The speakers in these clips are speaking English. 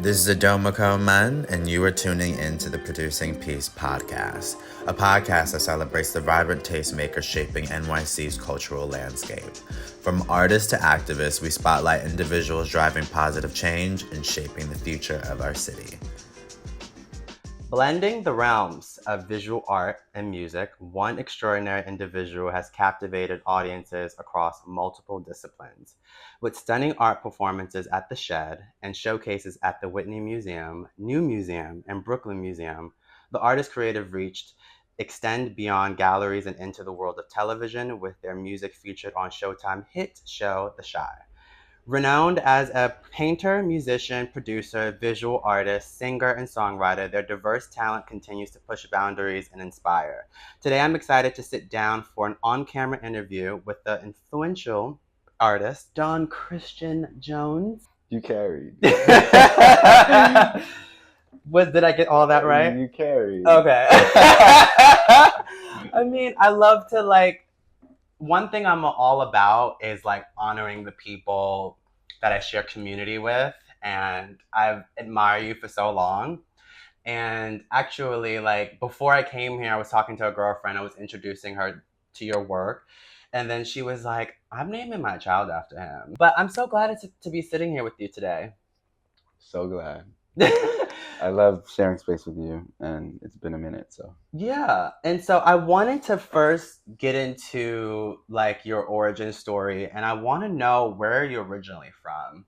This is Adomako Man, and you are tuning in to the Producing Peace podcast, a podcast that celebrates the vibrant tastemakers shaping NYC's cultural landscape. From artists to activists, we spotlight individuals driving positive change and shaping the future of our city. Blending the realms of visual art and music, one extraordinary individual has captivated audiences across multiple disciplines. With stunning art performances at the Shed and showcases at the Whitney Museum, New Museum, and Brooklyn Museum, the artist's creative reach extend beyond galleries and into the world of television, with their music featured on Showtime hit show The Chi. Renowned as a painter, musician, producer, visual artist, singer, and songwriter, their diverse talent continues to push boundaries and inspire. Today, I'm excited to sit down for an on-camera interview with the influential artist, DonChristian Jones. You carried. Did I get all that right? You carried. Okay. I mean, I love to one thing I'm all about is honoring the people that I share community with, and I've admired you for so long. And actually, before I came here, I was talking to a girlfriend. I was introducing her to your work, and then she was like, "I'm naming my child after him." But I'm so glad to be sitting here with you today. So glad. I love sharing space with you, and it's been a minute, so. Yeah. And so I wanted to first get into your origin story, and I want to know where you're originally from.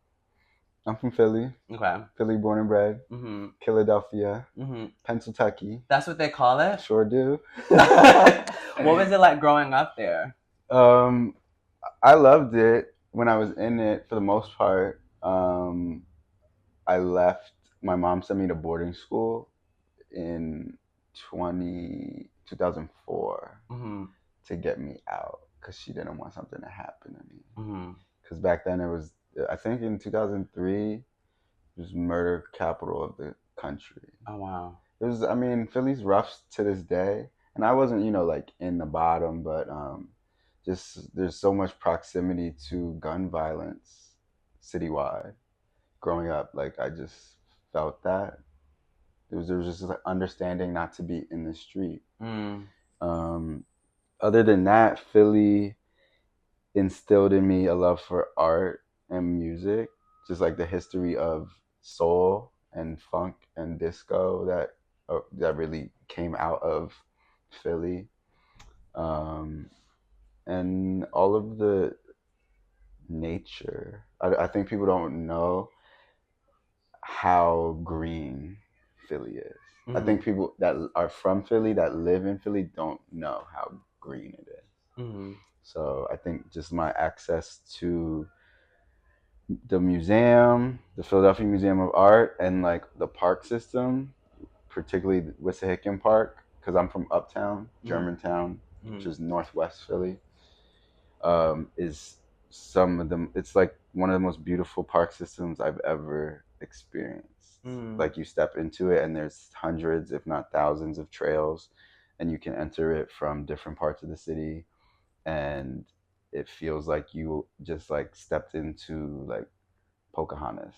I'm from Philly. Okay. Philly born and bred. Mm-hmm. Philadelphia. Mm-hmm. Pennsylvania. That's what they call it? Sure do. What was it like growing up there? I loved it when I was in it for the most part. I left. My mom sent me to boarding school in 2004 to get me out because she didn't want something to happen to me. Because back then it was, I think in 2003, it was murder capital of the country. Oh, wow. It was, I mean, Philly's rough to this day. And I wasn't, in the bottom, but just there's so much proximity to gun violence citywide. Growing up, I just felt that. There was just understanding not to be in the street. Other than that, Philly instilled in me a love for art and music, just the history of soul and funk and disco that really came out of Philly, and all of the nature. I think people don't know how green Philly is. I think people that are from Philly, that live in Philly, don't know how green it is. So I think just my access to the museum, the Philadelphia Museum of Art, and the park system, particularly Wissahickon Park, because I'm from Uptown, Germantown, which is northwest Philly, is some of them. It's one of the most beautiful park systems I've ever experienced. You step into it and there's hundreds, if not thousands, of trails, and you can enter it from different parts of the city, and it feels like you just stepped into Pocahontas.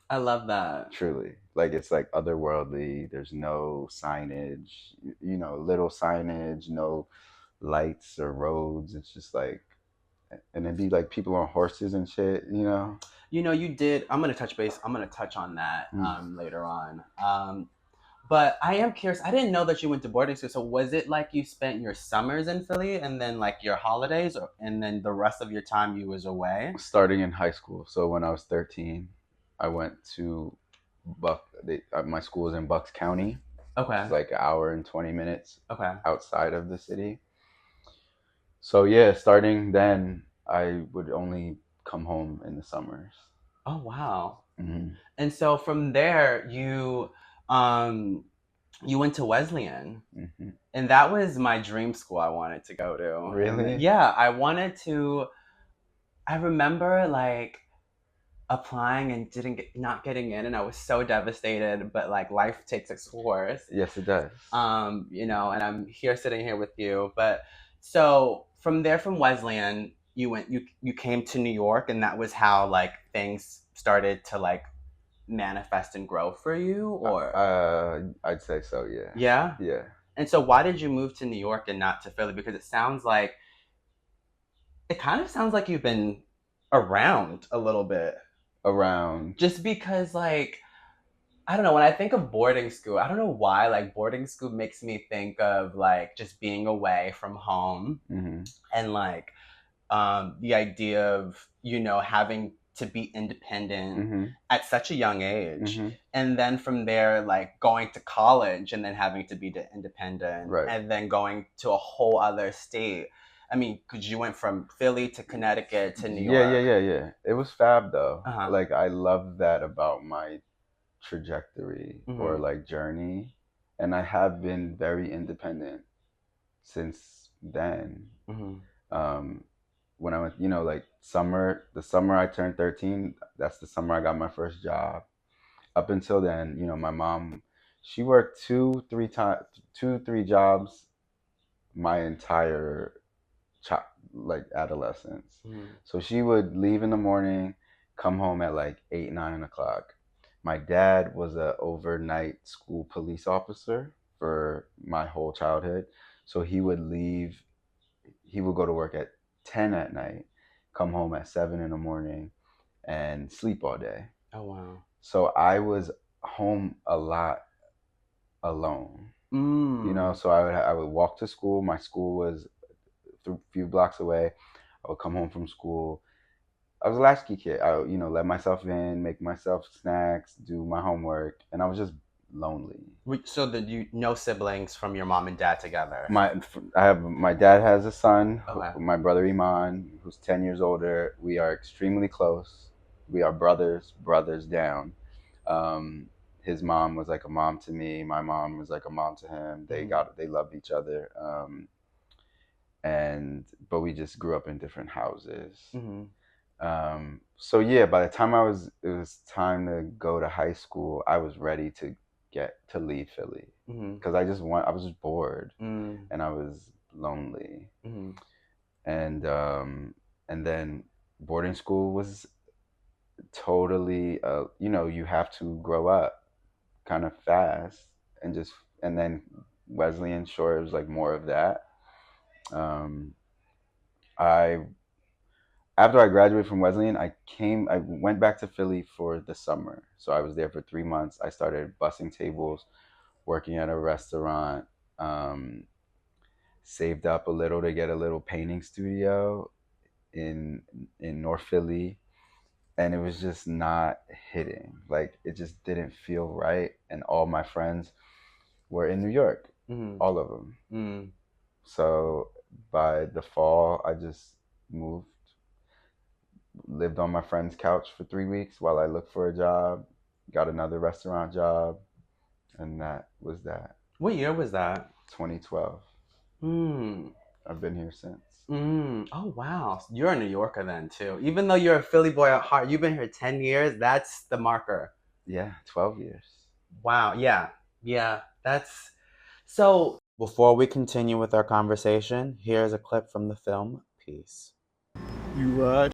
I love that. Truly. It's otherworldly. There's no signage, little signage, no lights or roads. It's just and it'd be people on horses and shit, You did. I'm gonna touch on that later on. But I am curious. I didn't know that you went to boarding school. So was it you spent your summers in Philly and then your holidays, and then the rest of your time you was away? Starting in high school. So when I was 13, I went to my school was in Bucks County. Okay. It's an hour and 20 minutes. Okay. Outside of the city. So yeah, starting then, I would only come home in the summers. Oh, wow. And so from there, you went to Wesleyan, and that was my dream school I wanted to go to. Really? And, yeah, I remember applying and not getting in, and I was so devastated, but life takes its course. Yes, it does. And I'm sitting here with you, but so from there, from Wesleyan, you came to New York, and that was how things started to manifest and grow for you, or I'd say so, yeah. Yeah? Yeah. And so why did you move to New York and not to Philly? Because it kind of sounds like you've been around a little bit. Around. Just because, like, I don't know, when I think of boarding school, I don't know why, like, boarding school makes me think of, like, just being away from home, and, like, the idea of, having to be independent at such a young age. And then from there, like, going to college and then having to be independent, Right. and then going to a whole other state. I mean, because you went from Philly to Connecticut to New York. Yeah. It was fab, though. Uh-huh. Like, I love that about my trajectory or, like, journey. And I have been very independent since then. When I went, like, the summer I turned 13, that's the summer I got my first job. Up until then, my mom, she worked two, three jobs my entire like adolescence. So she would leave in the morning, come home at like 8, 9 o'clock. My dad was a overnight school police officer for my whole childhood. So he would go to work at 10 at night, come home at 7 in the morning, and sleep all day. Oh, wow. So I was home a lot alone. So I would walk to school. My school was a few blocks away. I would come home from school. I was a latchkey kid. I would, let myself in, make myself snacks, do my homework, and I was just lonely. So that no siblings from your mom and dad together? My dad has a son, Okay. my brother Iman, who's 10 years older. We are extremely close. We are brothers down. His mom was like a mom to me. My mom was like a mom to him. They loved each other. But we just grew up in different houses. So yeah, by the time it was time to go to high school, I was ready to leave Philly because I was just bored and I was lonely. And then boarding school was totally, you have to grow up kind of fast, and then Wesleyan, sure, it was like more of that. After I graduated from Wesleyan, I went back to Philly for the summer. So I was there for 3 months. I started bussing tables, working at a restaurant, saved up a little to get a little painting studio in North Philly. And it was just not hitting. Like, it just didn't feel right. And all my friends were in New York, all of them. So by the fall, I just moved, lived on my friend's couch for 3 weeks while I looked for a job, got another restaurant job, and that was that. What year was that? 2012. I've been here since. Oh, wow. You're a New Yorker then, too. Even though you're a Philly boy at heart, you've been here 10 years. That's the marker. Yeah, 12 years. Wow. Yeah. That's... So, before we continue with our conversation, here's a clip from the film Peace. You what?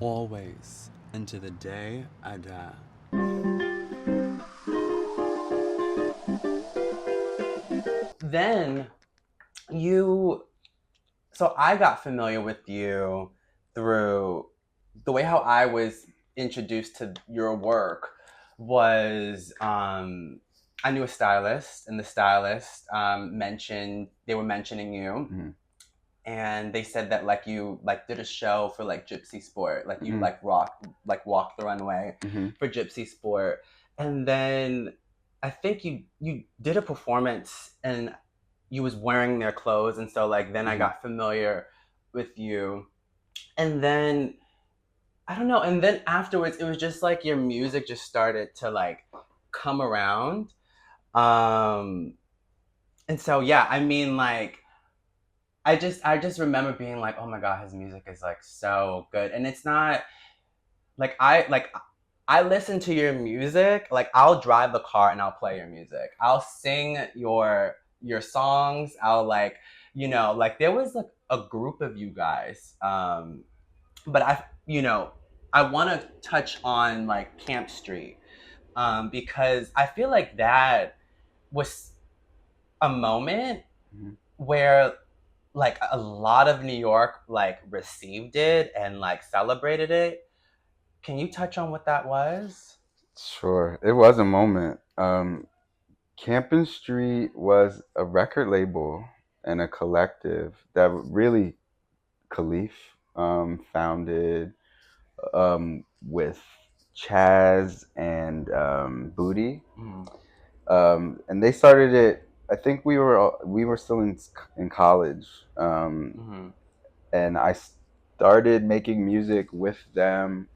Always into the day I die. Then so I got familiar with you through the way how I was introduced to your work was I knew a stylist, and the stylist they were mentioning you, and they said that like you did a show for like Gypsy Sport, like you walked the runway for Gypsy Sport, and then I think you did a performance and you was wearing their clothes, and so like then I got familiar with you, and then I don't know, and then afterwards it was just like your music just started to like come around, and so yeah, I mean like I just remember being like, oh my god, his music is like so good, and it's not like I listen to your music, like I'll drive the car and I'll play your music, I'll sing your songs, I'll like like there was like a group of you guys. But I want to touch on like Camp Street, because I feel like that was a moment where like a lot of New York like received it and like celebrated it. Can you touch on what that was? Sure, it was a moment. Campin' Street was a record label and a collective that really Khalif founded with Chaz and Booty, and they started it. I think we were still in college, and I started making music with them,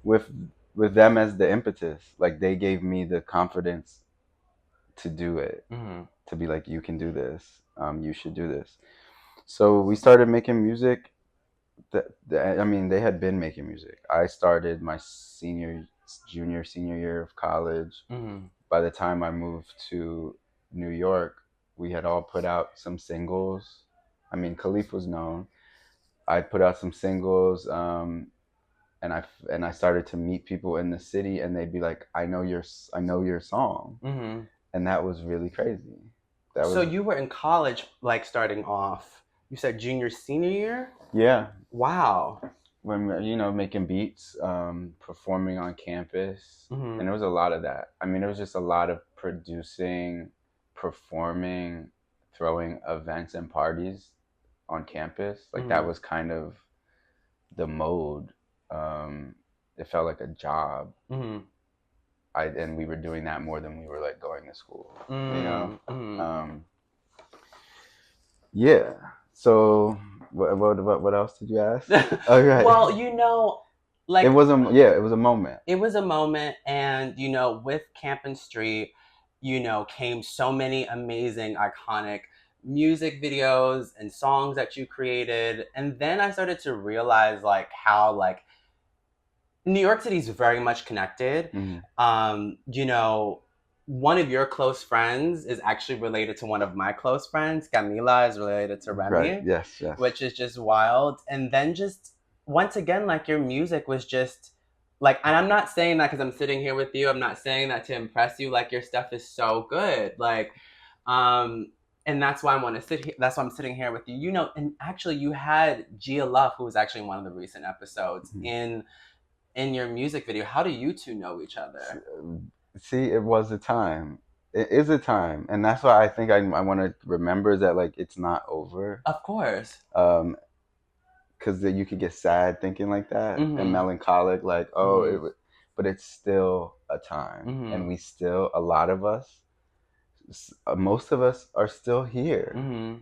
with with them as the impetus. Like they gave me the confidence to do it, to be like, you can do this, you should do this. So we started making music. I mean, they had been making music. I started my senior year of college. By the time I moved to New York, we had all put out some singles. I mean, Khalif was known. I put out some singles, and I started to meet people in the city, and they'd be like, I know your song," and that was really crazy. So you were in college, like starting off. You said junior, senior year? Yeah. Wow. When making beats, performing on campus, and it was a lot of that. I mean, it was just a lot of producing, performing, throwing events and parties on campus. Like that was kind of the mode. It felt like a job. And we were doing that more than we were like going to school. Yeah. So what else did you ask? Okay. Well, like it was a moment. It was a moment, and with Campin' Street, came so many amazing, iconic music videos and songs that you created, and then I started to realize like how like New York City is very much connected. One of your close friends is actually related to one of my close friends. Camila is related to Remy. Right. Yes. Which is just wild. And then just once again, like your music was just like, and I'm not saying that because I'm sitting here with you. I'm not saying that to impress you. Like your stuff is so good. Like, and that's why I want to sit here. That's why I'm sitting here with you. And actually you had Gia Love, who was actually in one of the recent episodes in your music video. How do you two know each other? See, it was a time. It is a time, and that's why I think I want to remember that like it's not over. Of course. Because you could get sad thinking like that and melancholic, like but it's still a time, and we still, a lot of us, most of us are still here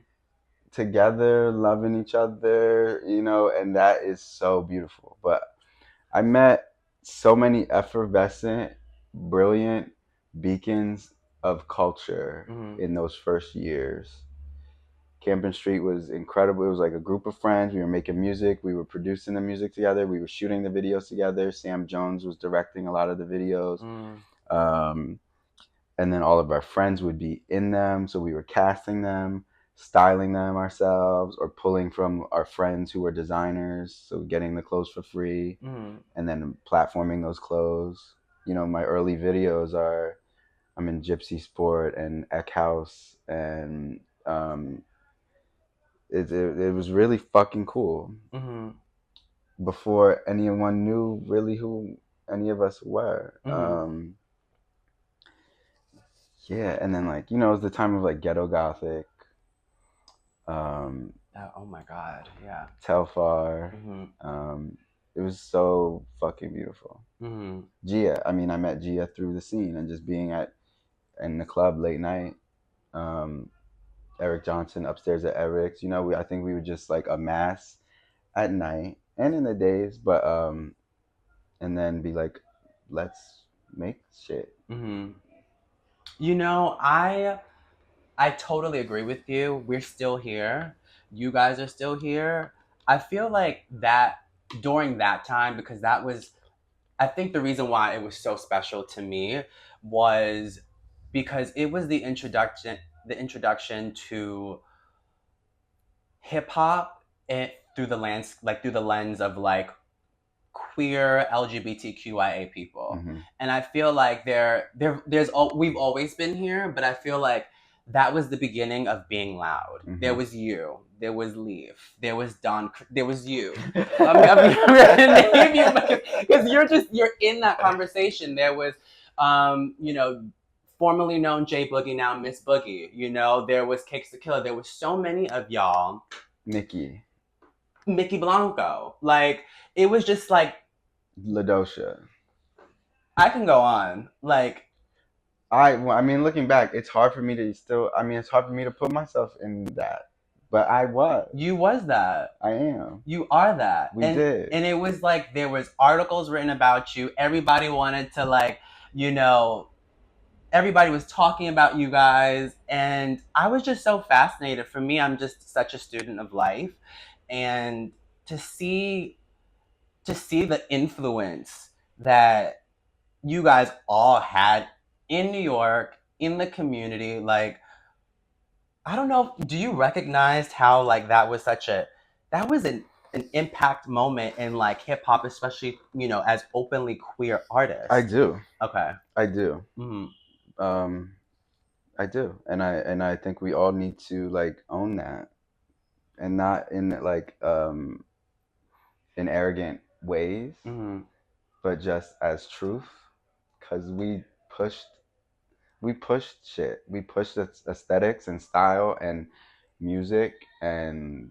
together, loving each other, and that is so beautiful. But I met so many effervescent, brilliant beacons of culture in those first years. Campin' Street was incredible. It was like a group of friends. We were making music. We were producing the music together. We were shooting the videos together. Sam Jones was directing a lot of the videos. And then all of our friends would be in them. So we were casting them, styling them ourselves, or pulling from our friends who were designers. So getting the clothes for free and then platforming those clothes. My early videos I'm in Gypsy Sport and Eck House, and it was really fucking cool. Before anyone knew really who any of us were. Yeah, and then like, it was the time of like Ghetto Gothic. Oh my God, yeah. Telfar. It was so fucking beautiful. Gia, I mean, I met Gia through the scene and just being in the club late night. Eric Johnson upstairs at Eric's. I think we would just like amass at night and in the days, but and then be like, let's make shit. I totally agree with you. We're still here. You guys are still here. I feel like that during that time, because that was, I think the reason why it was so special to me was because it was the introduction to hip hop through the lens of like queer LGBTQIA people. Mm-hmm. And I feel like we've always been here, but I feel like that was the beginning of being loud. Mm-hmm. There was you, there was Leaf, there was Don, there was you. I'm gonna name you because you're in that conversation. There was, formerly known J Boogie, now Miss Boogie. There was Cakes the Killer. There was so many of y'all. Mickey Blanco. Like, it was just like LaDosha. I can go on. Like, I mean, looking back, it's hard for me to put myself in that. But I was. You was that. I am. You are that. We did. And it was like there was articles written about you. Everybody wanted to everybody was talking about you guys. And I was just so fascinated. For me, I'm just such a student of life. And to see the influence that you guys all had in New York, in the community, like, I don't know, do you recognize how like that was an impact moment in like hip hop, especially, as openly queer artists? I do. Okay. I do. Mm-hmm. I do. And I think we all need to like own that, and not in like in arrogant ways, Mm-hmm. but just as truth, because we pushed shit. We pushed aesthetics and style and music, and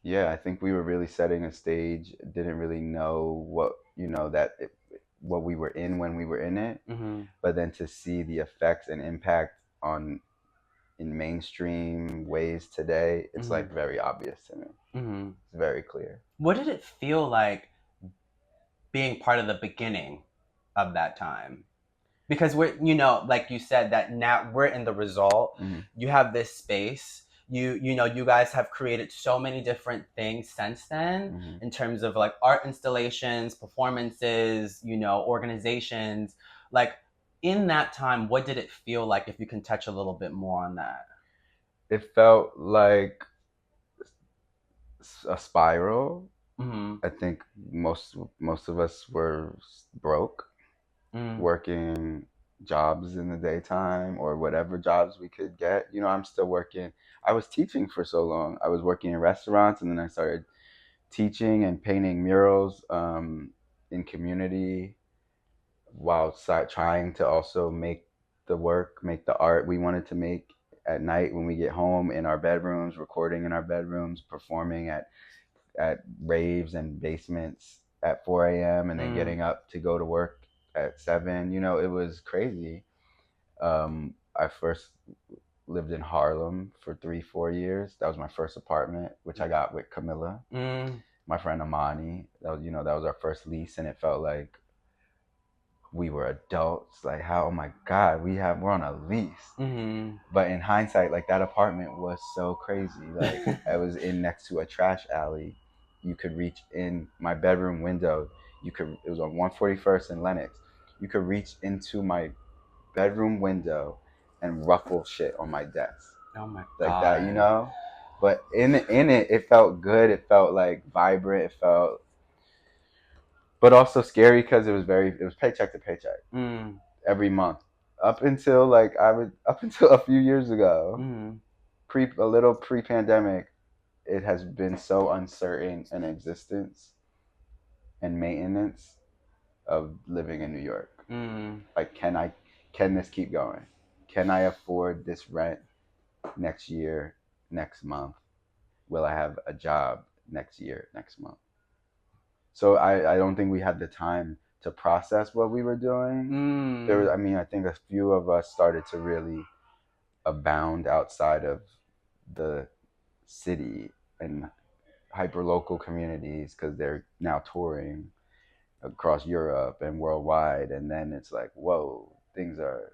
yeah, I think we were really setting a stage. Didn't really know what what we were in when we were in it, Mm-hmm. but then to see the effects and impact in mainstream ways today, it's Mm-hmm. like very obvious to me. Mm-hmm. It's very clear. What did it feel like being part of the beginning of that time? Because we're, like you said, that now we're in the result. Mm-hmm. You have this space. You guys have created so many different things since then, Mm-hmm. in terms of like art installations, performances, organizations. Like, in that time, what did it feel like, if you can touch a little bit more on that? It felt like a spiral. Mm-hmm. I think most of us were broke, working jobs in the daytime or whatever jobs we could get. I'm still working. I was teaching for so long. I was working in restaurants, and then I started teaching and painting murals in community, while trying to also make the art we wanted to make at night when we get home, in our bedrooms, recording in our bedrooms, performing at raves and basements at 4 a.m. and then getting up to go to work at 7. It was crazy. I first lived in Harlem for 3-4 years. That was my first apartment, which I got with Camilla, my friend Amani. That was our first lease, and it felt like we were adults. Like, how, oh my God, we're on a lease. Mm-hmm. But in hindsight, like, that apartment was so crazy. Like, I was next to a trash alley. You could reach in my bedroom window. It was on 141st and Lenox. You could reach into my bedroom window and ruffle shit on my desk. Oh my God. Like that. But in it, it felt good. It felt like vibrant. It felt, but also scary, because it was paycheck to paycheck every month, up until a few years ago, a little pre-pandemic. It has been so uncertain in existence and maintenance of living in New York. Like, can this keep going? Can I afford this rent next year, next month? Will I have a job next year, next month? So I don't think we had the time to process what we were doing. I think a few of us started to really abound outside of the city and hyper-local communities, because they're now touring across Europe and worldwide. And then it's like, whoa, things are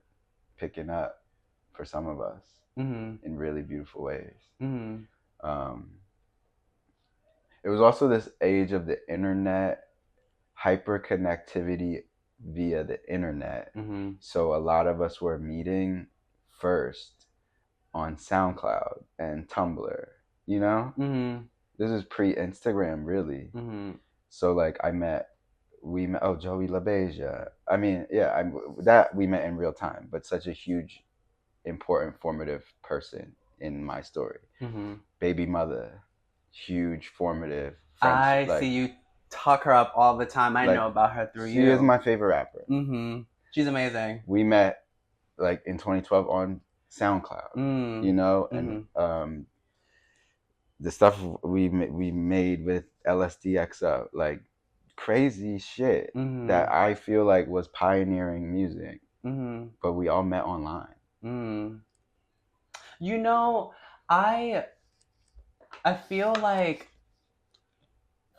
picking up for some of us in really beautiful ways. It was also this age of the internet, hyperconnectivity via the internet. So a lot of us were meeting first on SoundCloud and Tumblr, you know? Mm-hmm. This is pre-Instagram, really. Mm-hmm. So like we met Joey LaBeija. I mean, yeah, that we met in real time, but such a huge, important, formative person in my story. Mm-hmm. Baby mother, huge, formative I friendship. see you talk her up all the time. I Like, know about her through she you. is my favorite rapper. Mm-hmm. She's amazing. We met like in 2012 on SoundCloud, you know, and the stuff we made with LSDXO, like crazy shit that I feel like was pioneering music, but we all met online. You know, I feel like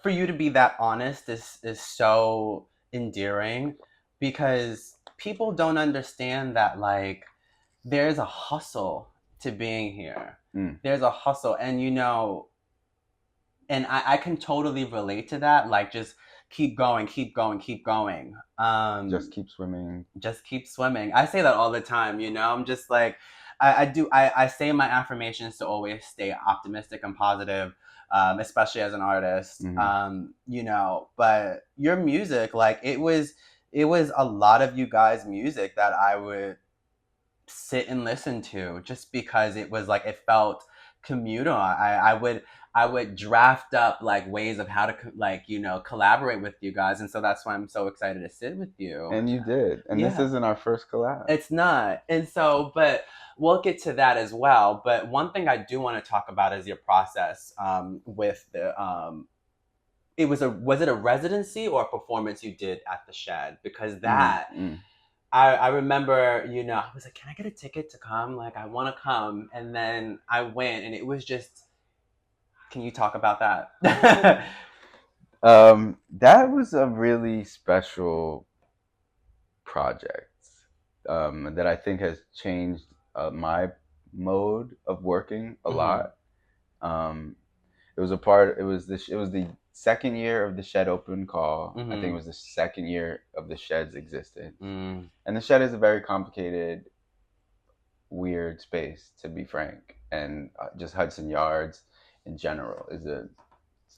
for you to be that honest is so endearing, because people don't understand that, like, there's a hustle to being here. There's a hustle, and and I can totally relate to that. Like, just keep going, keep going, keep going. Just keep swimming. Just keep swimming. I say that all the time. I'm just like, I say my affirmations to always stay optimistic and positive, especially as an artist. But your music, like, it was a lot of you guys' music that I would sit and listen to, just because it was like, it felt communal. I would draft up like ways of how to collaborate with you guys, and so that's why I'm so excited to sit with you. And you did, and this isn't our first collab. It's not, and so, but we'll get to that as well. But one thing I do want to talk about is your process with the was it a residency or a performance you did at the Shed? Because that. I remember, I was like, can I get a ticket to come? Like, I want to come. And then I went, and it was just, can you talk about that? That was a really special project that I think has changed my mode of working a lot. It was the second year of the Shed open call. I think it was the second year of the Shed's existence. And the Shed is a very complicated, weird space, to be frank. And just Hudson Yards in general it's a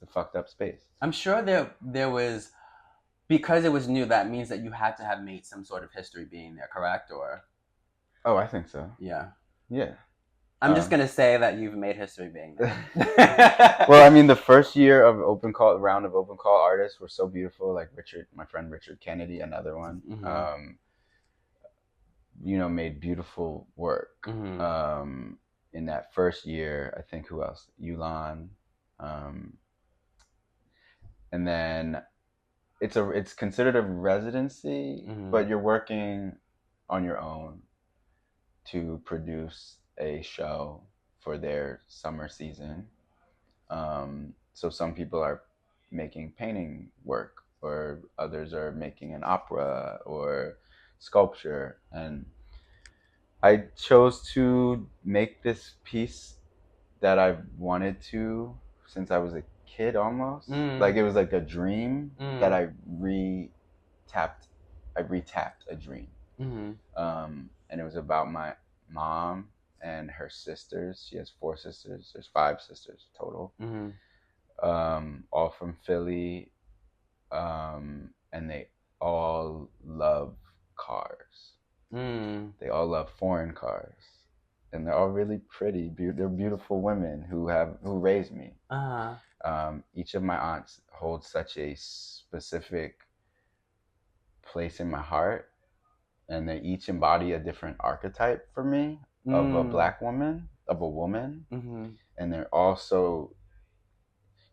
fucked up space. I'm sure there was, because it was new, that means that you had to have made some sort of history being there, correct? Or I think so. Yeah. I'm just gonna say that you've made history being there. Well, I mean, the first year of round of open call artists were so beautiful. Like my friend Richard Kennedy, another one, made beautiful work. In that first year, I think, who else? Yulan, and then it's considered a residency, but you're working on your own to produce a show for their summer season. So some people are making painting work, or others are making an opera or sculpture. And I chose to make this piece that I've wanted to since I was a kid, almost. Like, it was like a dream that I retapped a dream. And it was about my mom and her sisters. She has 4 sisters. There's 5 sisters total. All from Philly. And they all love cars. They all love foreign cars. And they're all really pretty. They're beautiful women who raised me. Each of my aunts holds such a specific place in my heart, and they each embody a different archetype for me of a black woman, of a woman. And they're also,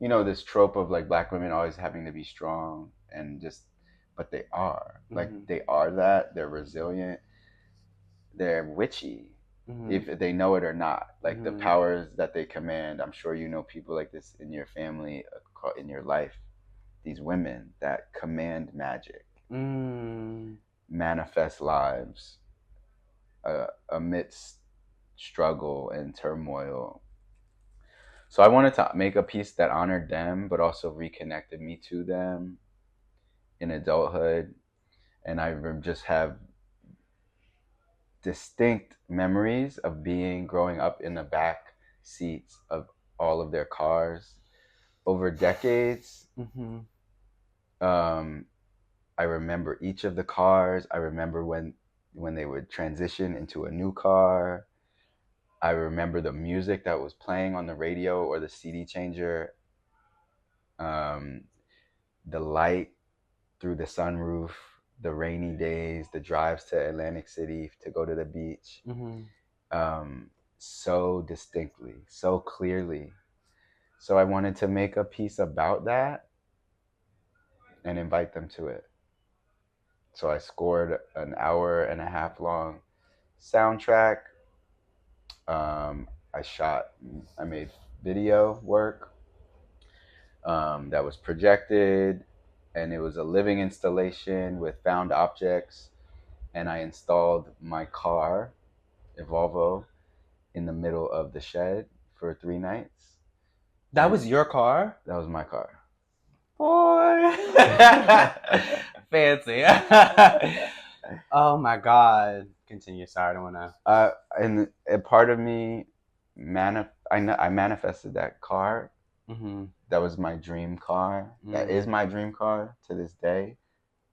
this trope of like black women always having to be strong and but they are like, they are that. They're resilient, they're witchy, if they know it or not. Like, the powers that they command, I'm sure people like this in your family, in your life. These women that command magic, manifest lives amidst struggle and turmoil. So I wanted to make a piece that honored them, but also reconnected me to them in adulthood. And I just have distinct memories of growing up in the back seats of all of their cars over decades. I remember each of the cars. I remember when they would transition into a new car. I remember the music that was playing on the radio or the CD changer. The light through the sunroof, the rainy days, the drives to Atlantic City to go to the beach. So distinctly, so clearly. So I wanted to make a piece about that and invite them to it. So I scored an 1.5 hour long soundtrack. I made video work that was projected, and it was a living installation with found objects. And I installed my car, a Volvo, in the middle of the shed for 3 nights. That was your car? That was my car. Boy. Fancy. Oh my God. Continue. Sorry, I don't want to. And a part of me, I manifested that car. That was my dream car. That is my dream car to this day.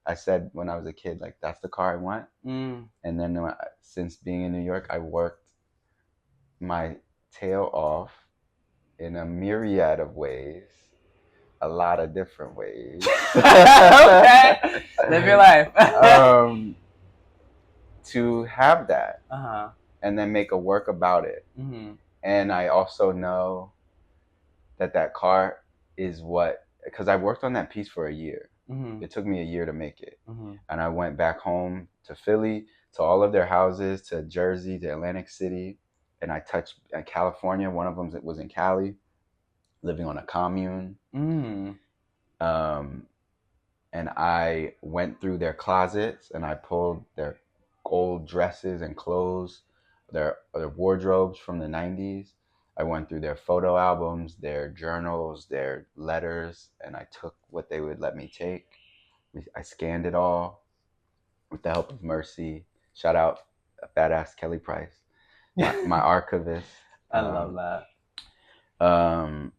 I said when I was a kid, like, that's the car I want. And then since being in New York, I worked my tail off in a myriad of ways, a lot of different ways. Okay, live your life. To have that, and then make a work about it. And I also know that car is because I worked on that piece for a year. It took me a year to make it. And I went back home to Philly, to all of their houses, to Jersey, to Atlantic City. And I touched California. One of them was in Cali, living on a commune. And I went through their closets and I pulled their old dresses and clothes, their wardrobes from the 90s. I went through their photo albums, their journals, their letters, and I took what they would let me take. I scanned it all with the help of Mercy. Shout out badass Kelly Price, my archivist. I love that. And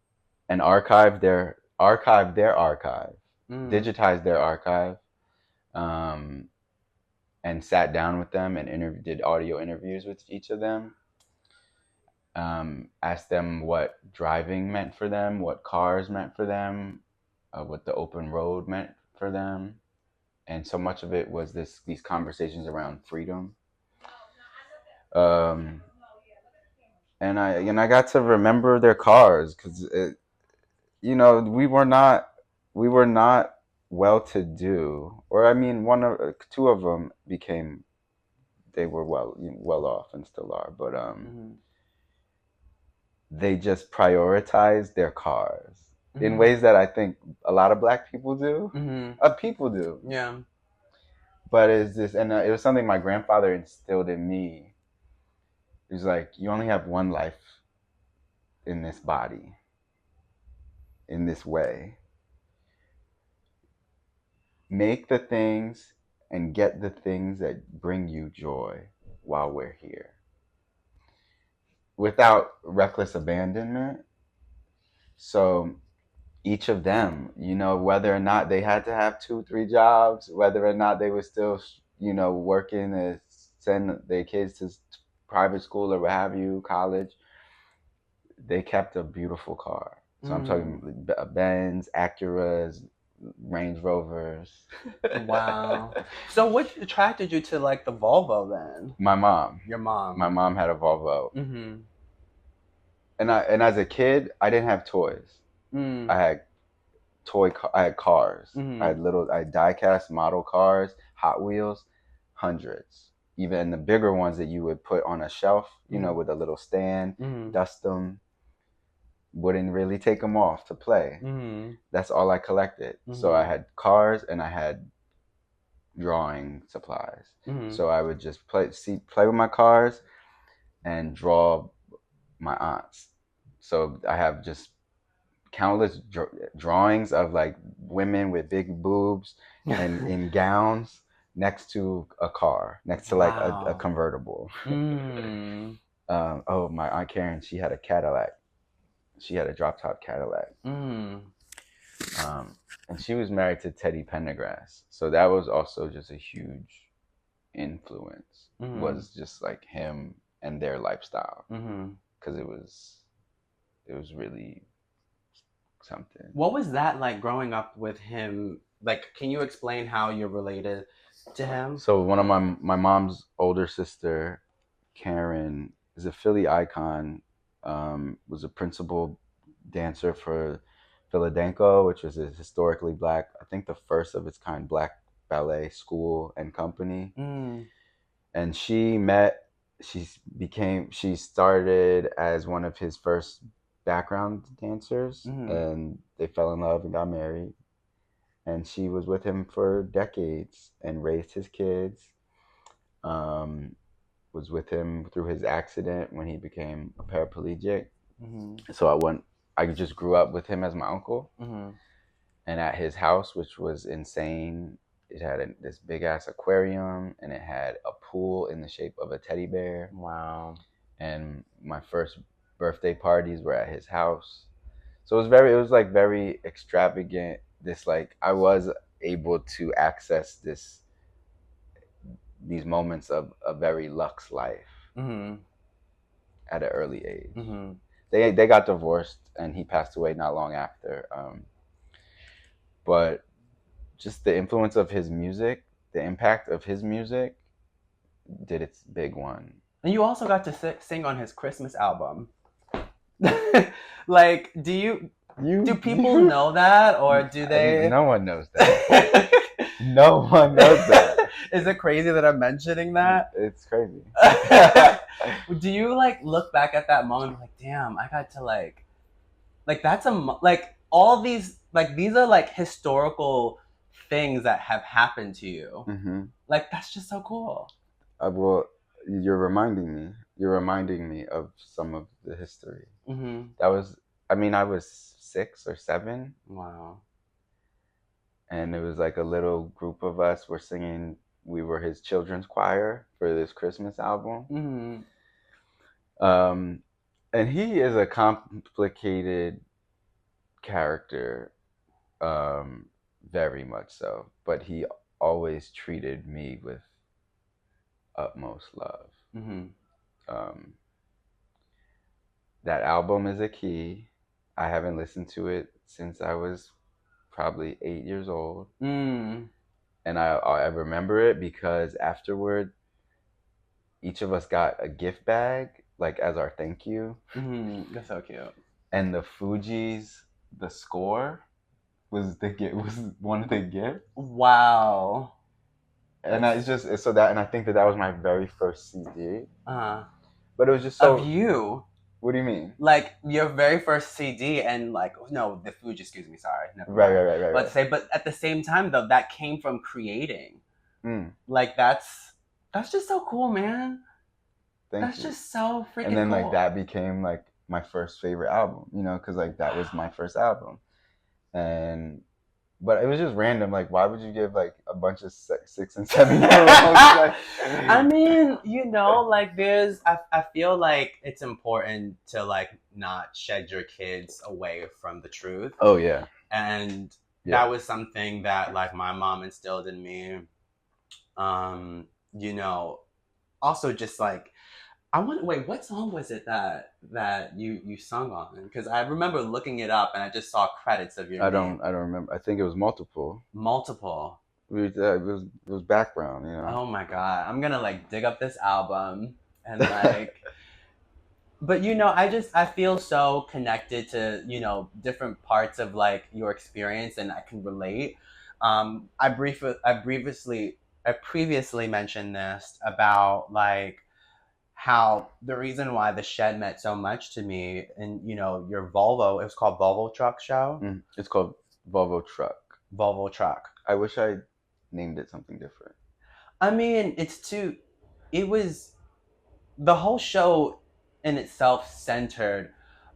archived their archive, digitized their archive, and sat down with them and did audio interviews with each of them. Asked them what driving meant for them, what cars meant for them, what the open road meant for them. And so much of it was these conversations around freedom. And I got to remember their cars because, we were not well-to-do, or I mean, two of them they were well off and still are, but they just prioritized their cars in ways that I think a lot of Black people do. People do. Yeah. But it was something my grandfather instilled in me. He was like, you only have one life in this body, in this way. Make the things and get the things that bring you joy while we're here, without reckless abandonment. So each of them, whether or not they had to have 2-3 jobs, whether or not they were still, working to send their kids to private school or what have you, college, they kept a beautiful car. So I'm talking Benz, Acuras, Range Rovers. Wow. So what attracted you to the Volvo then? My mom. Your mom. My mom had a Volvo. And as a kid, I didn't have toys. I had cars. I had die-cast model cars, Hot Wheels, hundreds. Even the bigger ones that you would put on a shelf, with a little stand, dust them. Wouldn't really take them off to play. That's all I collected. So I had cars and I had drawing supplies. So I would just play with my cars and draw my aunts. So I have just countless drawings of women with big boobs and in gowns next to a car, next to like a convertible. Oh, my Aunt Karen, she had a Cadillac. She had a drop top Cadillac. And she was married to Teddy Pendergrass. So that was also just a huge influence. Was just like him and their lifestyle. Because it was really something. What was that like growing up with him? Like, can you explain how you're related to him? So one of my mom's older sister, Karen, is a Philly icon. Was a principal dancer for Philadelphia, which was a historically black, I think the first of its kind black ballet school and company. And she started as one of his first background dancers, and they fell in love and got married. And she was with him for decades and raised his kids. Was with him through his accident when he became a paraplegic. So I just grew up with him as my uncle. And at his house, which was insane, it had this big ass aquarium, and it had a pool in the shape of a teddy bear. Wow. And my first birthday parties were at his house. So it was like very extravagant. This, like, I was able to access these moments of a very luxe life at an early age. They got divorced, and he passed away not long after. But just the influence of his music, the impact of his music, did its big one. And you also got to sing on his Christmas album. Like, do people know that, or do they? No one knows that. No one knows that. Is it crazy that I'm mentioning that? It's crazy. Do you like look back at that moment and be like, damn, I got to like that's like all these, like, these are like historical things that have happened to you. Like, that's just so cool. Well, you're reminding me of some of the history. That was, I mean, I was 6 or 7. Wow. And it was like a little group of us were singing. We were his children's choir for this Christmas album. And he is a complicated character, very much so. But he always treated me with utmost love. That album is a key. I haven't listened to it since I was probably 8 years old. And I remember it because afterward, each of us got a gift bag, like, as our thank you. That's so cute. And the Fugees, the score was one of the gifts. Wow. And I think that was my very first CD. But it was just so. Of you. What do you mean? Like, your very first CD, and like, no, the Fugees, excuse me, sorry. Right. But at the same time, though, that came from creating. Like, that's just so cool, man. That's just so freaking cool. And then like that became like my first favorite album, because like that was my first album. But it was just random. Like, why would you give like a bunch of 6 and 7 year olds? I mean, like I feel like it's important to like not shed your kids away from the truth. Oh yeah. And that was something that like my mom instilled in me. Also just like, what song was it that you sung on? Because I remember looking it up and I just saw credits of your name. I don't remember. I think it was multiple. It was background, Oh my God. I'm gonna like dig up this album and like but I feel so connected to, different parts of like your experience, and I can relate. I previously mentioned this about like how the reason why the Shed meant so much to me, and your Volvo, it was called Volvo Truck Show. It's called Volvo Truck. Volvo Truck. I wish I named it something different. I mean, it was the whole show in itself centered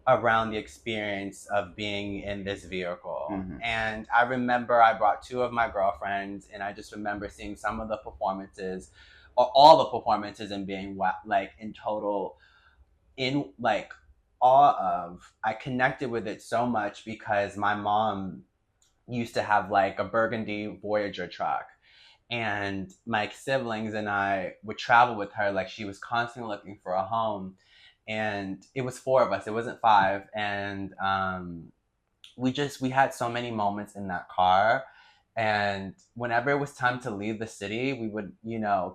around the experience of being in this vehicle. And I remember I brought two of my girlfriends, and I just remember seeing some of the performances, or all the performances, and being like in total in like awe of. I connected with it so much because my mom used to have like a burgundy Voyager truck, and my siblings and I would travel with her. Like, she was constantly looking for a home, and it was four of us, it wasn't five. And we had so many moments in that car. And whenever it was time to leave the city, we would,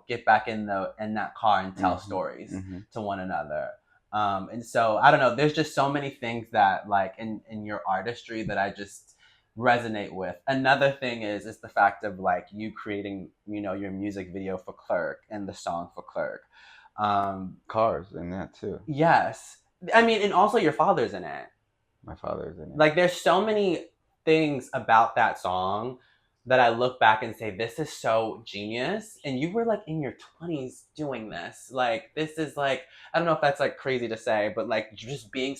get back in that car and tell stories to one another. And so I don't know, there's just so many things that, like, in your artistry that I just resonate with. Another thing is the fact of, like, you creating, your music video for Clerk and the song for Clerk. Cars in that too. Yes. I mean, and also your father's in it. My father's in it. Like, there's so many things about that song that I look back and say, this is so genius. And you were, like, in your 20s doing this. Like, this is, like, I don't know if that's, like, crazy to say, but, like, just being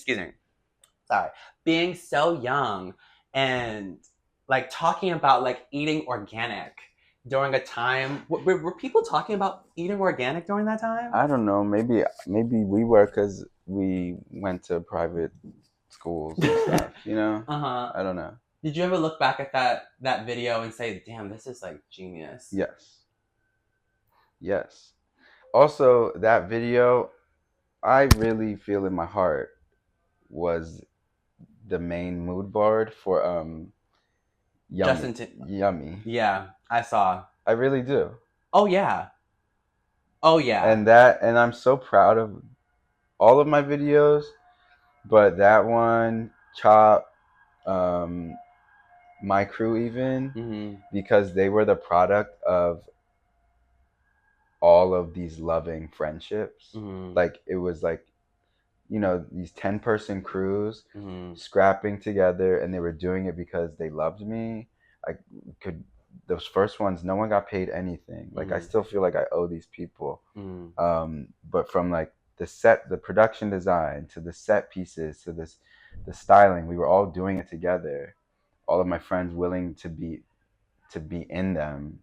so young and, like, talking about, like, eating organic during a time. Were people talking about eating organic during that time? I don't know. Maybe we were, because we went to private schools and stuff, I don't know. Did you ever look back at that video and say, damn, this is, like, genius? Yes. Also, that video, I really feel in my heart, was the main mood board for Yummy. Yeah, I saw. I really do. Oh yeah. And I'm so proud of all of my videos, but that one, Chop, My Crew even, because they were the product of all of these loving friendships. Like, it was like, these 10-person crews scrapping together, and they were doing it because they loved me. Those first ones, no one got paid anything. Like, I still feel like I owe these people. But from, like, the production design, to the set pieces, to the styling, we were all doing it together. All of my friends willing to be in them.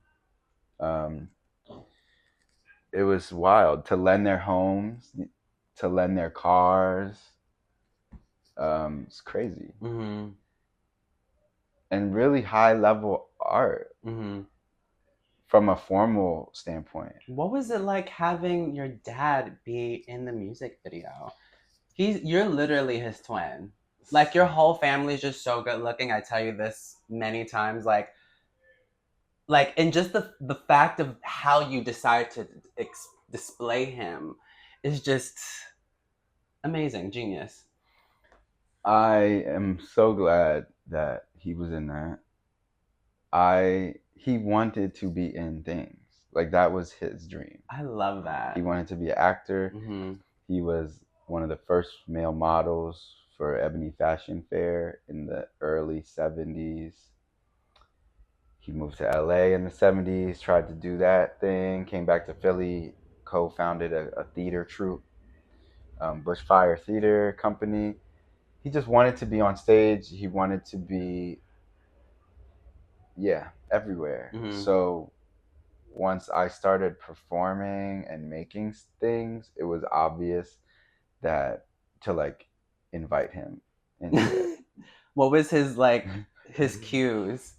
It was wild, to lend their homes, to lend their cars. It's crazy. And really high level art from a formal standpoint. What was it like having your dad be in the music video? You're literally his twin. Like, your whole family's just so good looking. I tell you this many times. Like, and just the fact of how you decide to display him is just amazing, genius. I am so glad that he was in that. He wanted to be in things. Like, that was his dream. I love that. He wanted to be an actor. He was one of the first male models for Ebony Fashion Fair in the early 70s. He moved to LA in the 70s, tried to do that thing, came back to Philly, co-founded a theater troupe, Bushfire Theater Company. He just wanted to be on stage. He wanted to be, everywhere. So once I started performing and making things, it was obvious that to, like, invite him into it. What was his cues?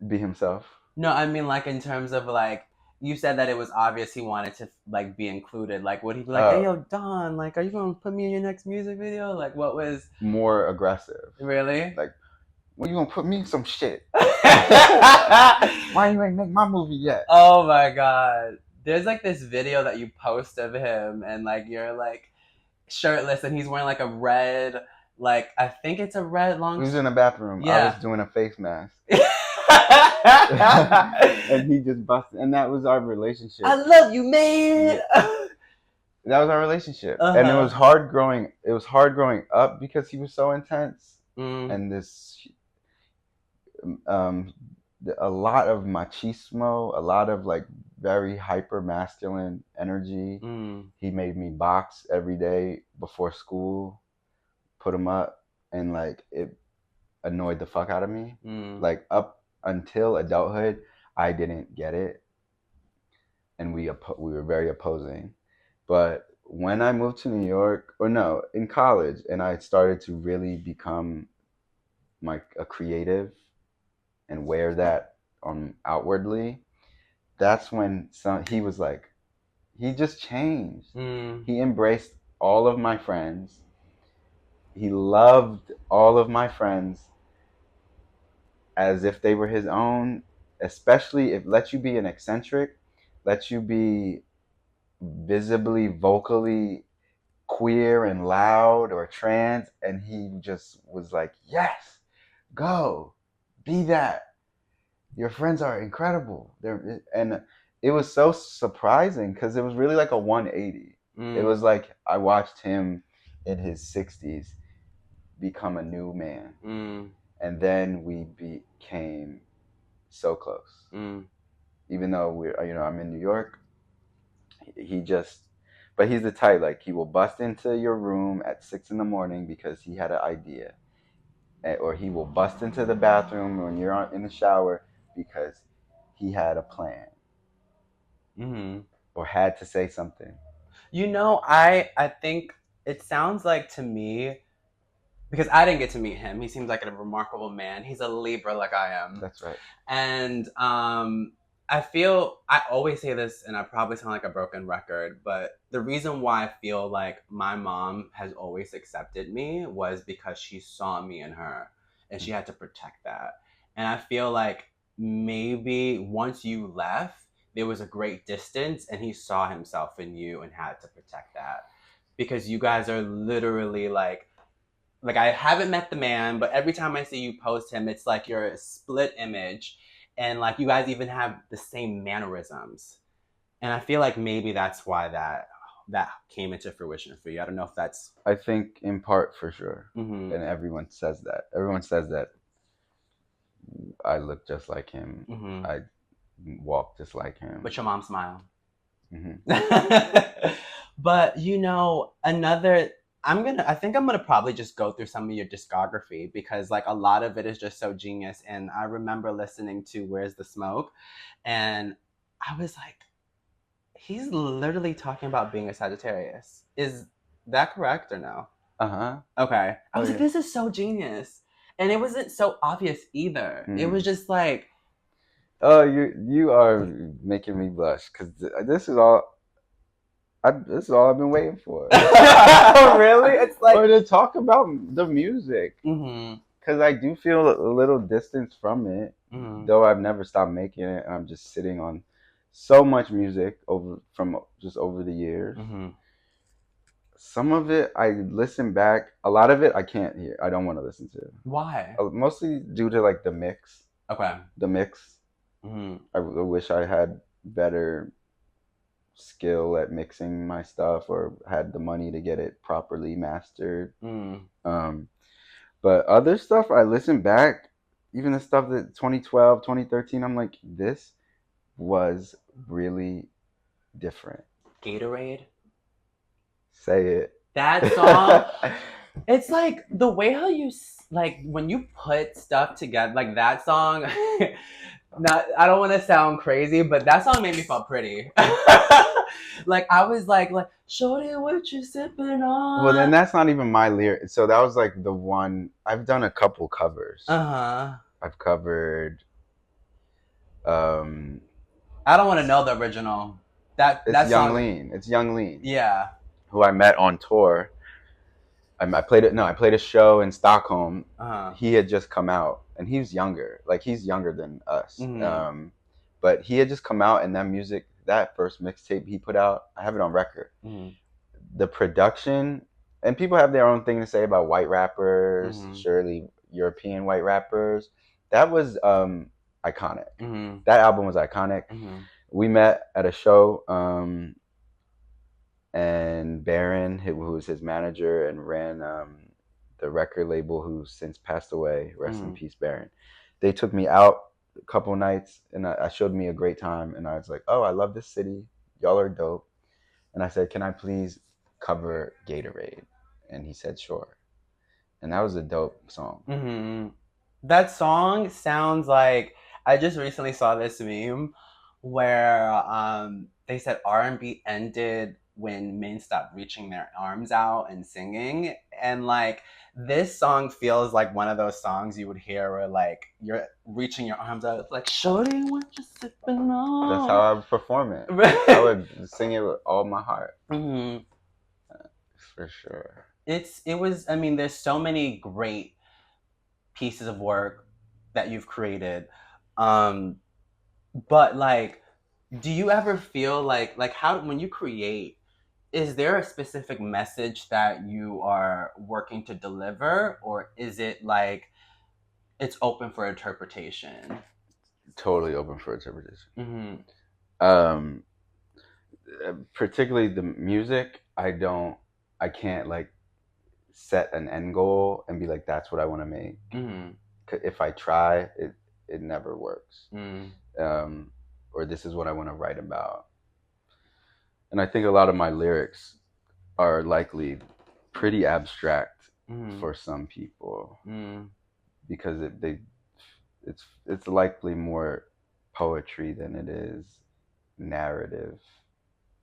Be himself. No, I mean, like, in terms of, like, you said that it was obvious he wanted to, like, be included. Like, would he be like, hey, yo, Don, like, are you going to put me in your next music video? Like, what was... More aggressive. Really? Like, when you going to put me in some shit? Why you ain't make my movie yet? Oh, my God. There's, like, this video that you post of him, and, like, you're, like, shirtless, and he's wearing, like, a red, like, I think it's a red long... He was in the bathroom. Yeah. I was doing a face mask. And he just busted, and that was our relationship. I love you, man. That was our relationship. And it was hard growing up because he was so intense. And this a lot of machismo, a lot of, like, very hyper masculine energy. He made me box every day before school, put him up, and, like, annoyed the fuck out of me. Like up until adulthood, I didn't get it, and we were very opposing. But when I moved to New York, or no, in college, and I started to really become a creative and wear that on outwardly, that's when he was like, he just changed. He embraced all of my friends. He loved all of my friends as if they were his own, especially if lets you be an eccentric, lets you be visibly, vocally queer and loud or trans, and he just was like, yes, go, be that. Your friends are incredible. And it was so surprising because it was really like a 180. It was like I watched him in his 60s become a new man. And then we became so close. Even though I'm in New York, but he's the type, like, he will bust into your room at 6 a.m. because he had an idea, or he will bust into the bathroom when you're in the shower because he had a plan, or had to say something. I think it sounds like to me, because I didn't get to meet him. He seems like a remarkable man. He's a Libra like I am. That's right. And I always say this, and I probably sound like a broken record, but the reason why I feel like my mom has always accepted me was because she saw me in her, and she had to protect that. And I feel like maybe once you left, there was a great distance, and he saw himself in you and had to protect that. Because you guys are literally like I haven't met the man, but every time I see you post him, it's like you're a split image, and like you guys even have the same mannerisms. And I feel like maybe that's why that came into fruition for you. I don't know if that's. I think in part for sure, and everyone says that. Everyone says that I look just like him. I walk just like him. But your mom smile. But I think I'm gonna probably just go through some of your discography, because like a lot of it is just so genius. And I remember listening to Where's the Smoke, and I was like, he's literally talking about being a Sagittarius. Is that correct or no? Okay. I was like, this is so genius. And it wasn't so obvious either. It was just like, oh, you are making me blush, because this is all I've been waiting for. Really? It's like, or to talk about the music, because I do feel a little distance from it, though I've never stopped making it, and I'm just sitting on so much music over the years. Some of it I listen back. A lot of it I can't hear. I don't want to listen to. Why? Mostly due to like the mix. Okay. The mix. I wish I had better skill at mixing my stuff, or had the money to get it properly mastered. But other stuff I listen back, even the stuff that 2012, 2013, I'm like, this was really different. Gatorade? Say it. That song, it's like the way how you, like, when you put stuff together, like that song, I don't want to sound crazy, but that song made me feel pretty. Like, I was like, shorty, what you sipping on? Well, then that's not even my lyric. So that was like the one, I've done a couple covers. I've covered, I don't want to know the original. That's Young Lean. It's Young Lean. Yeah. Who I met on tour. I played a show in Stockholm. He had just come out, and he was younger. Like, he's younger than us. But he had just come out, and that first mixtape he put out, I have it on record. The production, and people have their own thing to say about white rappers, surely European white rappers. That was iconic. That album was iconic. We met at a show, and Baron, who was his manager and ran the record label, who since passed away, rest in peace, Baron. They took me out a couple nights, and I showed me a great time, and I was like, oh, I love this city, y'all are dope. And I said, can I please cover Gatorade? And he said, sure. And that was a dope song. That song sounds like I just recently saw this meme where they said R&B ended when men stopped reaching their arms out and singing, and like this song feels like one of those songs you would hear where like you're reaching your arms out, it's like shorty, what you sipping on? That's how I would perform it. I would sing it with all my heart. Mm-hmm. For sure. It was, I mean, there's so many great pieces of work that you've created. But like, do you ever feel like how when you create, is there a specific message that you are working to deliver, or is it like it's open for interpretation? Totally open for interpretation. Mm-hmm. Particularly the music, I can't like set an end goal and be like, that's what I want to make. Mm-hmm. If I try, it never works. Mm-hmm. Or this is what I want to write about. And I think a lot of my lyrics are likely pretty abstract for some people because it's likely more poetry than it is narrative.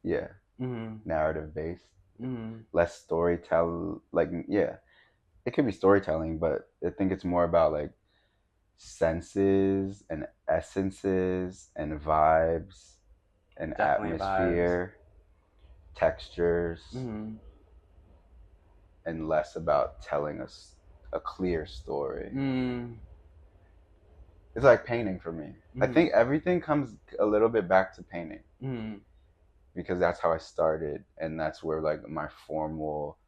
Yeah, narrative based. Less storytelling. Like, yeah, it could be storytelling, but I think it's more about like senses and essences and vibes and definitely atmosphere, vibes. Textures, and less about telling us a clear story. It's like painting for me. I think everything comes a little bit back to painting. Because that's how I started, and that's where like my formal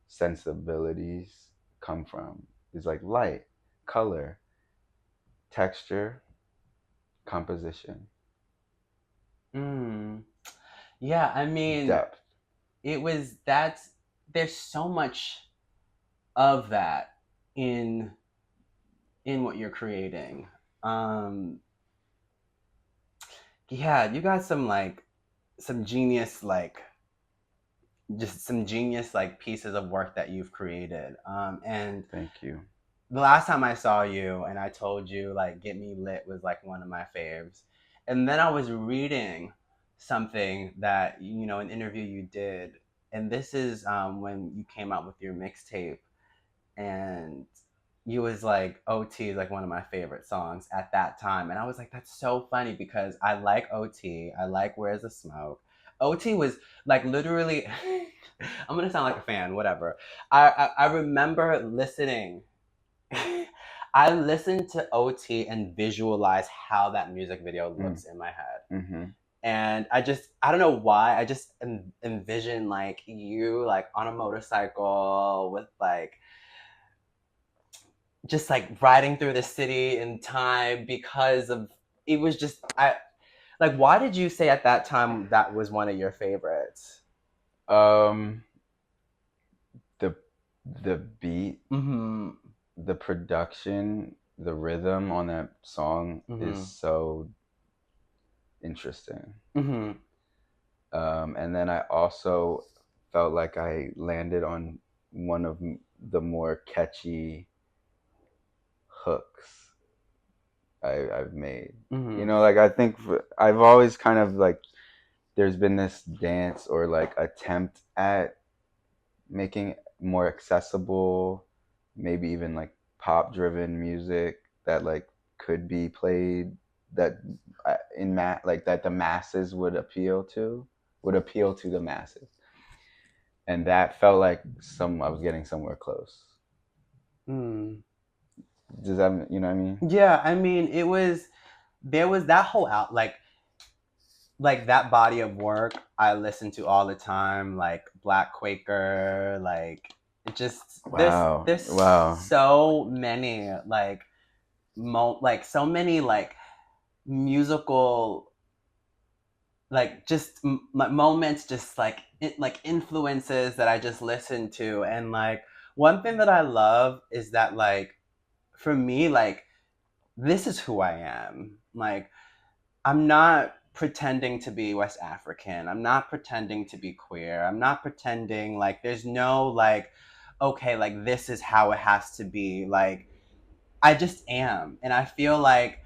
sensibilities come from. It's like light, color, texture, composition. Yeah, I mean, depth. There's so much of that in what you're creating. Yeah, you got some genius like pieces of work that you've created. And thank you. The last time I saw you and I told you like Get Me Lit was like one of my faves. And then I was reading something that, you know, an interview you did. And this is when you came out with your mixtape, and you was like, OT is like one of my favorite songs at that time. And I was like, that's so funny because I like OT. I like Where's the Smoke. OT was like literally, I'm going to sound like a fan, whatever. I remember listening. I listened to OT and visualize how that music video looks in my head. Mm-hmm. And I don't know why, I just envision like you like on a motorcycle with like, just like riding through the city in time because of, it was just, why did you say at that time that was one of your favorites? The beat, the production, the rhythm on that song is so interesting. And then I also felt like I landed on one of the more catchy hooks I've made. You know, like I think I've always kind of like, there's been this dance or like attempt at making more accessible, maybe even like pop driven music that like could be played that like that the masses would appeal to the masses. And that felt like I was getting somewhere close. Does that, you know what I mean? Yeah, I mean, there was that whole like that body of work I listen to all the time, like Black Quaker, like it just, wow. There's so many like so many like musical like just moments, just like like influences that I just listen to. And like one thing that I love is that like for me, like this is who I am. Like I'm not pretending to be West African. I'm not pretending to be queer. I'm not pretending like there's no like, okay, like this is how it has to be. Like I just am. And I feel like,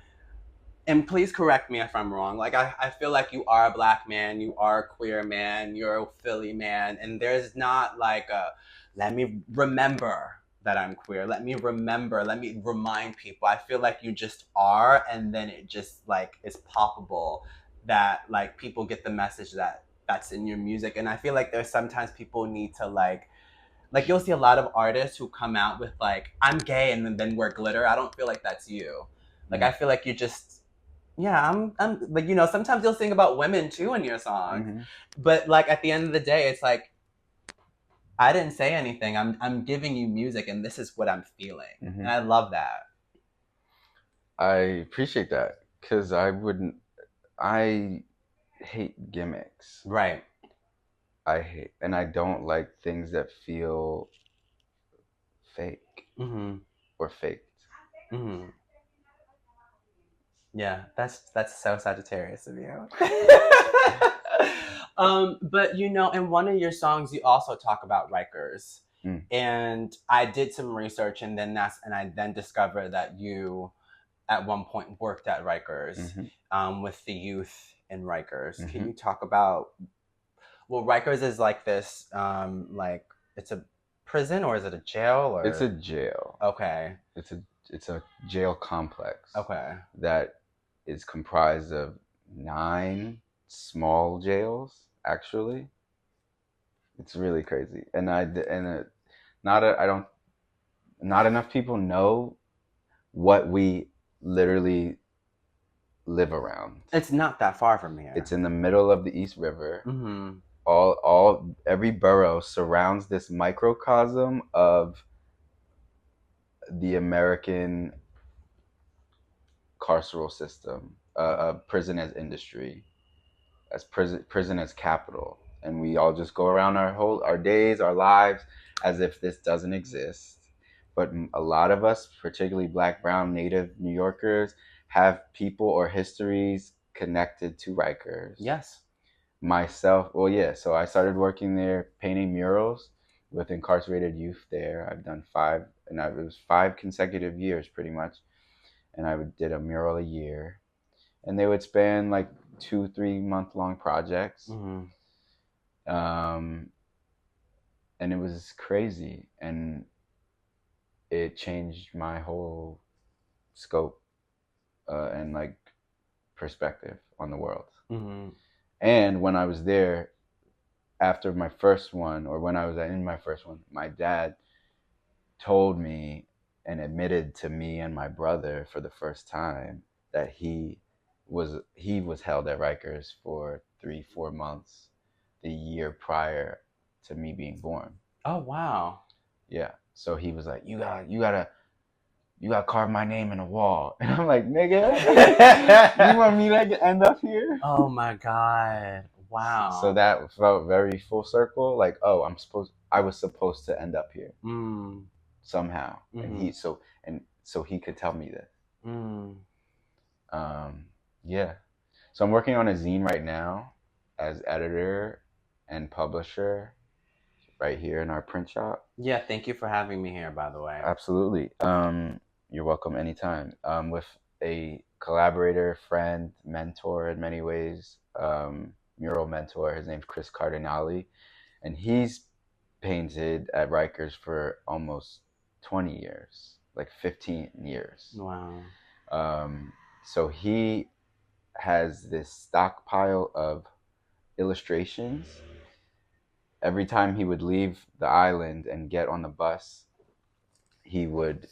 and please correct me if I'm wrong. Like I feel like you are a black man, you are a queer man, you're a Philly man, and there's not like a let me remember that I'm queer. Let me remember, let me remind people. I feel like you just are, and then it just like is palpable that like people get the message that that's in your music. And I feel like there's sometimes people need to like you'll see a lot of artists who come out with like I'm gay and then wear glitter. I don't feel like that's you. Like I feel like you just yeah, I'm like sometimes you'll sing about women too in your songs, but like at the end of the day, it's like I didn't say anything. I'm giving you music, and this is what I'm feeling, and I love that. I appreciate that because I hate gimmicks. Right. And I don't like things that feel fake or faked. Yeah, that's so Sagittarius of you. But in one of your songs, you also talk about Rikers, and I did some research, and I then discovered that you, at one point, worked at Rikers, with the youth in Rikers. Can you talk about? Well, Rikers is like this, like it's a prison or is it a jail or? It's a jail. Okay. It's a jail complex. Okay. That is comprised of 9 small jails. Actually, it's really crazy, not enough people know what we literally live around. It's not that far from here. It's in the middle of the East River. Every borough surrounds this microcosm of the American carceral system, prison as industry, as prison as capital, and we all just go around our days, our lives, as if this doesn't exist. But a lot of us, particularly Black, Brown, Native New Yorkers, have people or histories connected to Rikers. Yes. Myself, well, yeah. So I started working there, painting murals with incarcerated youth there. I've done 5, and it was 5 consecutive years, pretty much. And I did a mural a year, and they would span like 2-3 month long projects. And it was crazy, and it changed my whole scope and like perspective on the world. And when I was there, after my first one, or when I was in my first one, my dad told me and admitted to me and my brother for the first time that he was held at Rikers for 3-4 months the year prior to me being born. Oh wow. Yeah. So he was like, you gotta carve my name in a wall. And I'm like, nigga, you want me to end up here? Oh my God. Wow. So that felt very full circle. Like, oh, I was supposed to end up here somehow. And so he could tell me this. Yeah. So I'm working on a zine right now as editor and publisher right here in our print shop. Yeah, thank you for having me here, by the way. Absolutely. You're welcome anytime. With a collaborator, friend, mentor in many ways, mural mentor. His name's Chris Cardinali, and he's painted at Rikers for almost 20 years, like 15 years. Wow. So he has this stockpile of illustrations. Every time he would leave the island and get on the bus, he would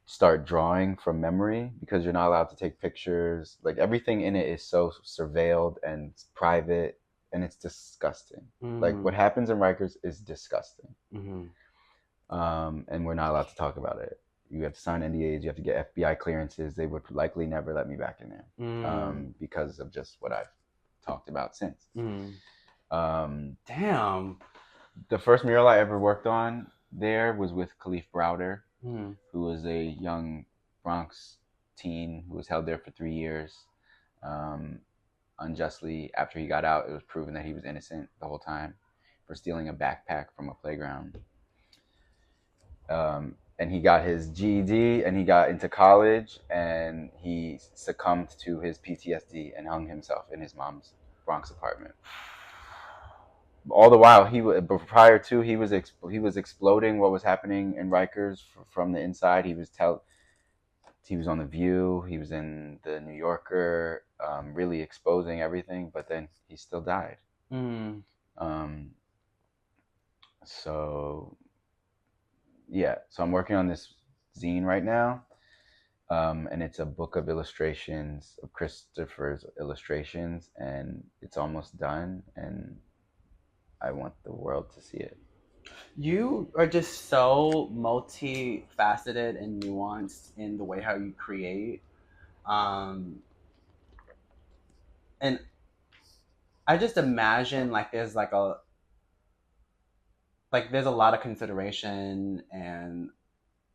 start drawing from memory, because you're not allowed to take pictures. Like, everything in it is so surveilled and private, and it's disgusting. Like, what happens in Rikers is disgusting. And we're not allowed to talk about it. You have to sign NDAs, you have to get FBI clearances. They would likely never let me back in there because of just what I've talked about since. Damn. The first mural I ever worked on there was with Khalif Browder, who was a young Bronx teen who was held there for 3 years unjustly. After he got out, it was proven that he was innocent the whole time for stealing a backpack from a playground. and he got his GED, and he got into college, and he succumbed to his PTSD and hung himself in his mom's Bronx apartment. All the while, prior to he was exploding what was happening in Rikers from the inside. He was on The View, he was in the New Yorker, really exposing everything. But then he still died. So yeah, so I'm working on this zine right now, and it's a book of illustrations, of Christopher's illustrations, and it's almost done, and I want the world to see it. You are just so multifaceted and nuanced in the way how you create. And I just imagine like there's a lot of consideration, and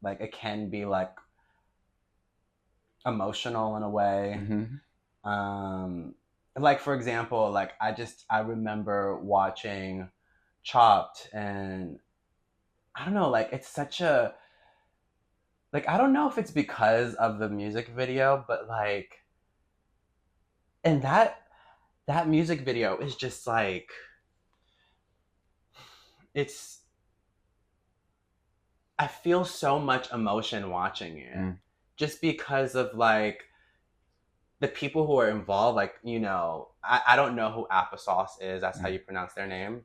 like it can be like emotional in a way. Like for example, like I remember watching Chopped, and I don't know, like it's such a, like I don't know if it's because of the music video, but like, and that music video is just like, it's, I feel so much emotion watching it, just because of like the people who are involved. Like, you know, I don't know who Applesauce is. That's how you pronounce their name.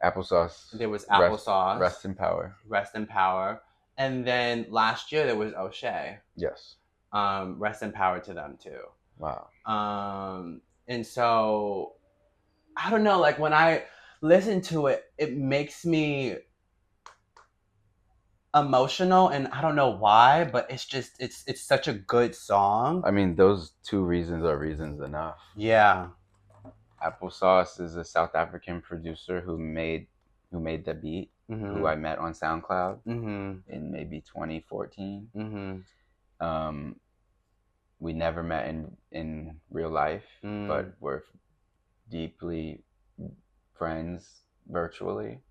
Applesauce. There was Applesauce. Rest in power. Rest in power. And then last year there was O'Shea. Yes. Rest in power to them too. Wow. And so I don't know, like when I listen to it, it makes me emotional, and I don't know why, but it's just it's such a good song. I mean, those two reasons are reasons enough. Yeah. Applesauce is a South African producer who made the beat, who I met on SoundCloud in maybe 2014. We never met in real life, but we're deeply friends virtually.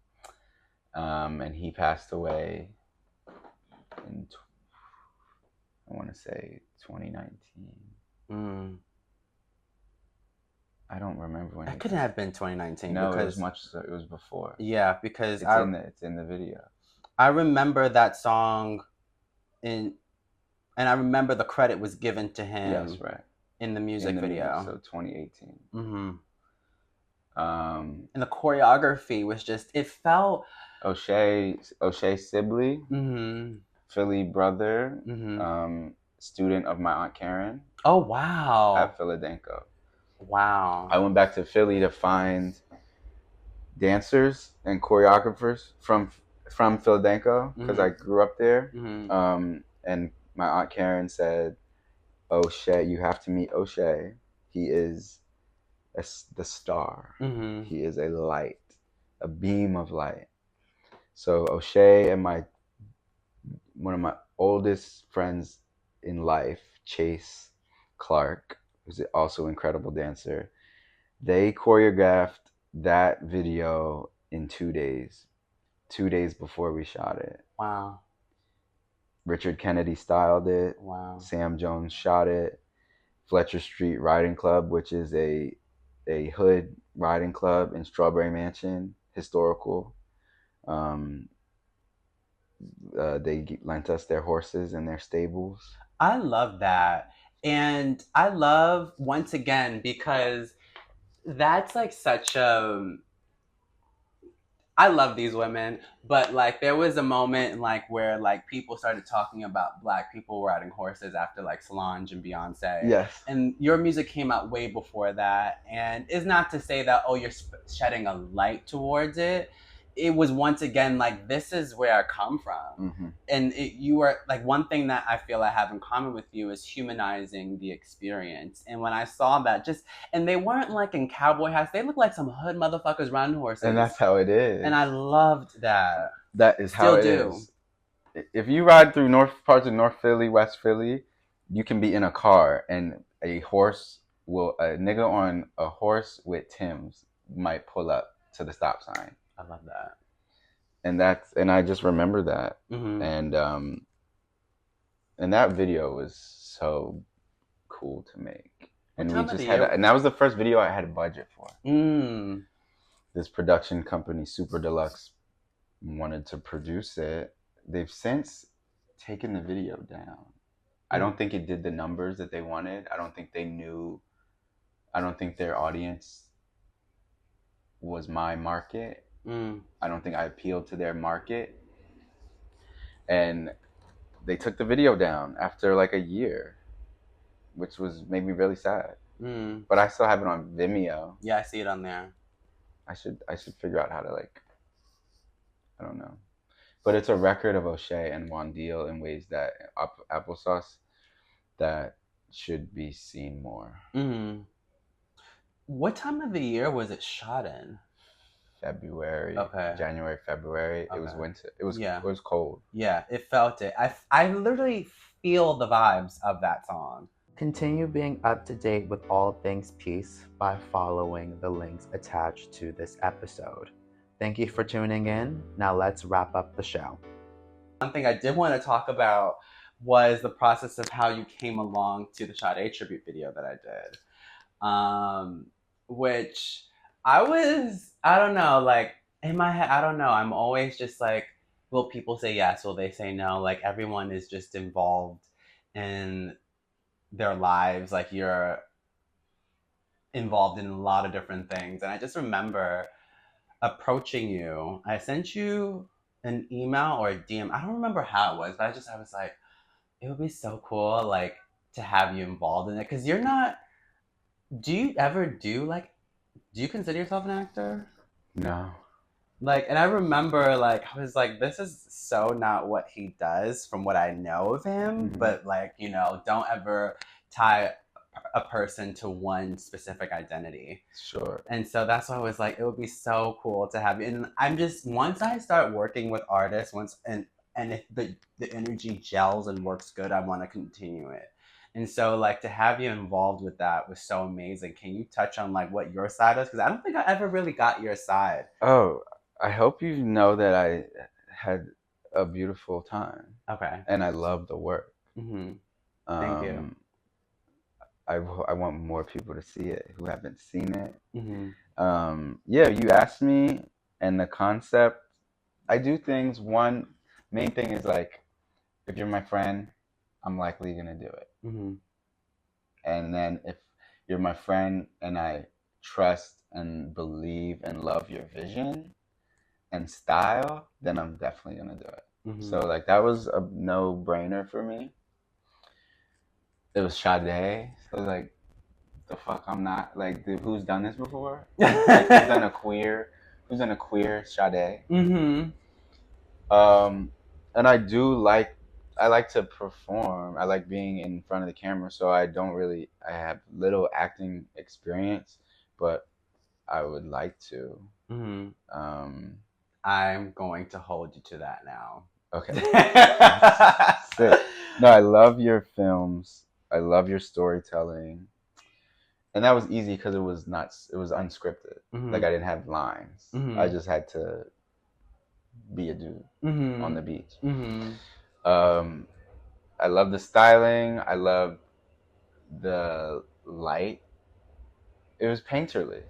And he passed away in I want to say 2019. I don't remember when. That couldn't have been 2019. No, because it was before. Yeah, because it's in the video. I remember that song, and I remember the credit was given to him. Yes, right. In the music video. So 2018. And the choreography was just, it felt. O'Shea Sibley, Philly brother, student of my Aunt Karen. Oh, wow. At Philadelphia. Wow. I went back to Philly to find dancers and choreographers from Philadelphia, because I grew up there. And my Aunt Karen said, O'Shea, you have to meet O'Shea. He is the star. He is a light, a beam of light. So O'Shea and one of my oldest friends in life, Chase Clark, who's also an incredible dancer, they choreographed that video in 2 days. 2 days before we shot it. Wow. Richard Kennedy styled it. Wow. Sam Jones shot it. Fletcher Street Riding Club, which is a hood riding club in Strawberry Mansion, historical. They lent us their horses and their stables. I love that. And I love, once again, because that's like such a, I love these women, but like there was a moment like where like people started talking about Black people riding horses after like Solange and Beyonce. Yes. And your music came out way before that. And it's not to say that, oh, you're shedding a light towards it. It was once again like, this is where I come from. And you are like, one thing that I feel I have in common with you is humanizing the experience. And when I saw that, and they weren't like in cowboy hats, they looked like some hood motherfuckers riding horses. And that's how it is. And I loved that. That is how it is. If you ride through parts of North Philly, West Philly, you can be in a car and a nigga on a horse with Timbs might pull up to the stop sign. I love that. and I just remember that. Mm-hmm. And that video was so cool to make. What And we time of just the had, year? and that was the first video I had a budget for. Mm. This production company, Super Deluxe, wanted to produce it. They've since taken the video down. I don't think it did the numbers that they wanted. I don't think they knew. I don't think their audience was my market. I don't think I appealed to their market. And they took the video down after like a year, which made me really sad. But I still have it on Vimeo. Yeah, I see it on there. I should figure out how to I don't know. But it's a record of O'Shea and Wandil in ways that applesauce that should be seen more. What time of the year was it shot in? February. Okay. January, February. Okay. It was winter. It was cold. Yeah, it felt it. I literally feel the vibes of that song. Continue being up to date with all things peace by following the links attached to this episode. Thank you for tuning in. Now let's wrap up the show. One thing I did want to talk about was the process of how you came along to the Sade tribute video that I did. Which I don't know, like in my head, I don't know. I'm always just like, will people say yes? Will they say no? Like everyone is just involved in their lives. Like you're involved in a lot of different things. And I just remember approaching you. I sent you an email or a DM. I don't remember how it was, but I was like, it would be so cool, like, to have you involved in it. Because you're not, do you consider yourself an actor? No. Like, and I remember, like, I was like, this is so not what he does from what I know of him. Mm-hmm. But, like, you know, don't ever tie a person to one specific identity. Sure. And so that's why I was like, it would be so cool to have you. And I'm just, once I start working with artists, and if the energy gels and works good, I want to continue it. And so, like, to have you involved with that was so amazing. Can you touch on, like, what your side is? Because I don't think I ever really got your side. Oh, I hope you know that I had a beautiful time. Okay. And I love the work. Mm-hmm. Thank you. I want more people to see it who haven't seen it. Mm-hmm. Yeah, you asked me, and the concept, I do things. One main thing is, like, if you're my friend, I'm likely going to do it. Mm-hmm. And then if you're my friend and I trust and believe and love your vision and style, then I'm definitely going to do it. Mm-hmm. So, like, that was a no-brainer for me. It was Sade. So, like, the fuck I'm not, like, dude, who's done this before? Like, who's done a queer Sade? Mm-hmm. And I like to perform. I like being in front of the camera, so I have little acting experience, but I would like to. Mm-hmm. I'm going to hold you to that now. Okay. No, I love your films. I love your storytelling. And that was easy because it was unscripted. Mm-hmm. Like, I didn't have lines. Mm-hmm. I just had to be a dude on the beach. Mm-hmm. I love the styling. I love the light. It was painterly.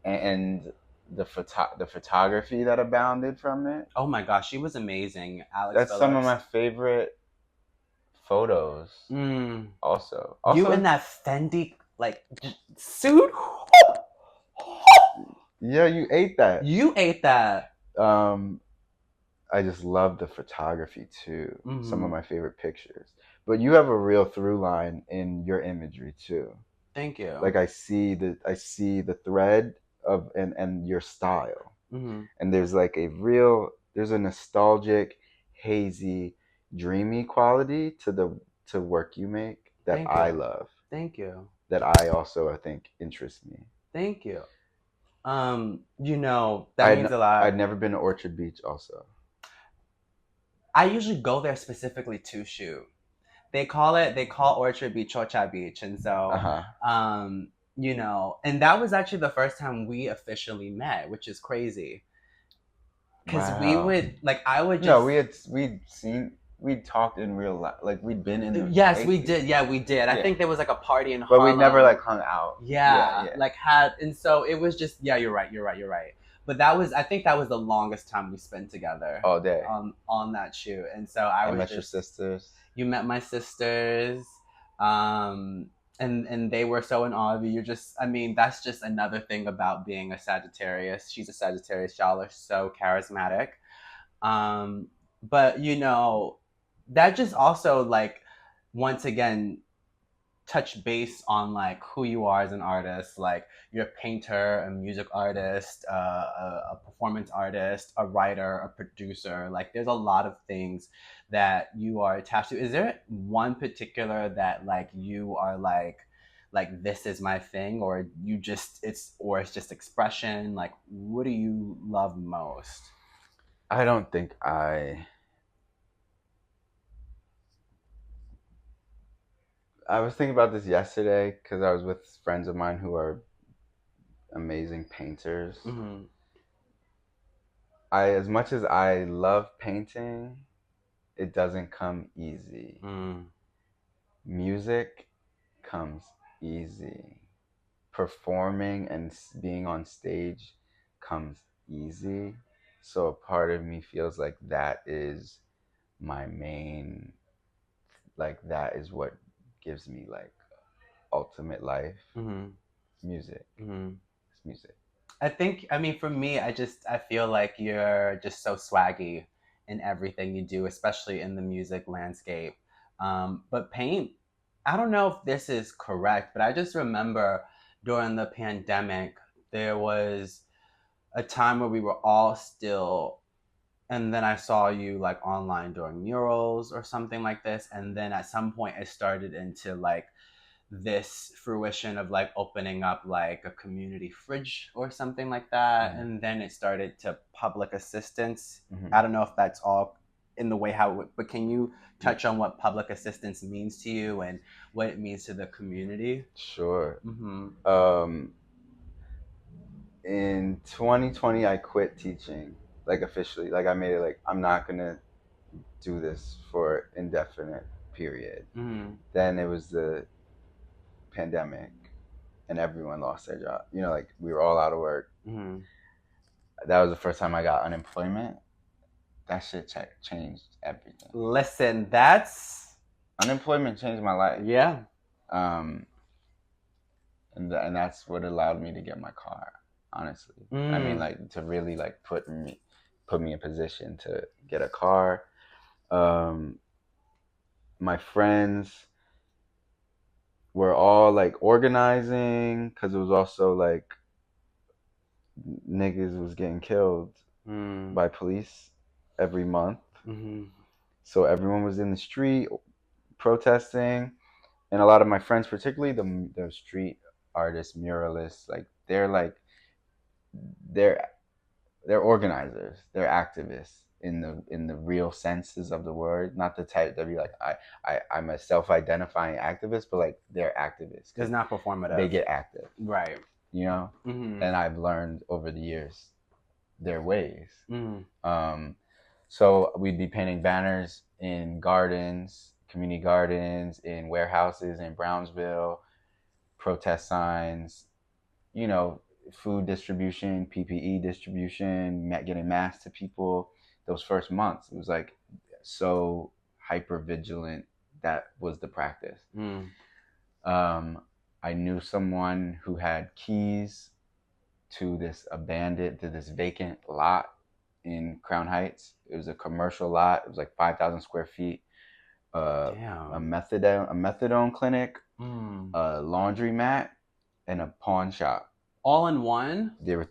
And the photography that abounded from it. Oh my gosh, she was amazing, Alex. That's Phillips. some of my favorite photos. Also, you in that Fendi suit. Yeah, you ate that. You ate that. I just love the photography too. Mm-hmm. Some of my favorite pictures. But you have a real through line in your imagery too. Thank you. Like, I see the thread of and your style. Mm-hmm. And there's like there's a nostalgic, hazy, dreamy quality to work you make that I love. Thank you. That I also, I think, interests me. Thank you. You know, that means a lot. I'd never been to Orchard Beach also. I usually go there specifically to shoot. They call Orchard Beach Chocha Beach. And so, you know, and that was actually the first time we officially met, which is crazy. Because we would, like, I would just... No, we'd talked in real life. Like, we'd been in the... Yes, we did. Yeah, we did. I think there was, like, a party in But Harlem. we never, like, hung out. Yeah. Like, and so it was just, yeah, you're right. But I think that was the longest time we spent together. All day. On that shoot. And so I met your sisters. You met my sisters. And they were so in awe of you. That's just another thing about being a Sagittarius. She's a Sagittarius. Y'all are so charismatic. But, that just also, like, once again, touch base on, like, who you are as an artist. Like, you're a painter, a music artist, a performance artist, a writer, a producer. Like, there's a lot of things that you are attached to. Is there one particular that, like, you are like this is my thing, or it's just expression? Like, what do you love most? I don't think I was thinking about this yesterday because I was with friends of mine who are amazing painters. Mm-hmm. As much as I love painting, it doesn't come easy. Music comes easy. Performing and being on stage comes easy. So a part of me feels like that is my main, like, that is what gives me, like, ultimate life. Mm-hmm. Music. Mm-hmm. It's music. For me, I feel like you're just so swaggy in everything you do, especially in the music landscape. But paint, I don't know if this is correct, but I just remember during the pandemic, there was a time where we were all still, and then I saw you, like, online doing murals or something like this. And then at some point it started into, like, this fruition of, like, opening up, like, a community fridge or something like that. Mm-hmm. And then it started to public assistance. Mm-hmm. I don't know if that's all in the way but can you touch on what public assistance means to you and what it means to the community? Sure. Mm-hmm. In 2020, I quit teaching, like, officially. Like, I made it, like, I'm not gonna do this for indefinite period. Mm-hmm. Then it was the pandemic and everyone lost their job. Like, we were all out of work. Mm-hmm. That was the first time I got unemployment. That shit changed everything. Listen, unemployment changed my life. Yeah. And that's what allowed me to get my car, honestly. Like, to really, like, put me in position to get a car. My friends were all, like, organizing because it was also, like, niggas was getting killed by police every month. Mm-hmm. So everyone was in the street protesting, and a lot of my friends, particularly the street artists, muralists, like, they're organizers, they're activists in the real senses of the word, not the type that be like, I'm a self-identifying activist, but, like, they're activists. It's not performative. They get active, right? Mm-hmm. And I've learned over the years their ways. Mm-hmm. So we'd be painting banners in gardens, community gardens, in warehouses in Brownsville, protest signs, food distribution, PPE distribution, getting masks to people. Those first months, it was, like, so hyper vigilant. That was the practice. I knew someone who had keys to this vacant lot in Crown Heights. It was a commercial lot. It was, like, 5,000 square feet. A methadone clinic, a laundromat, and a pawn shop. All in one? There were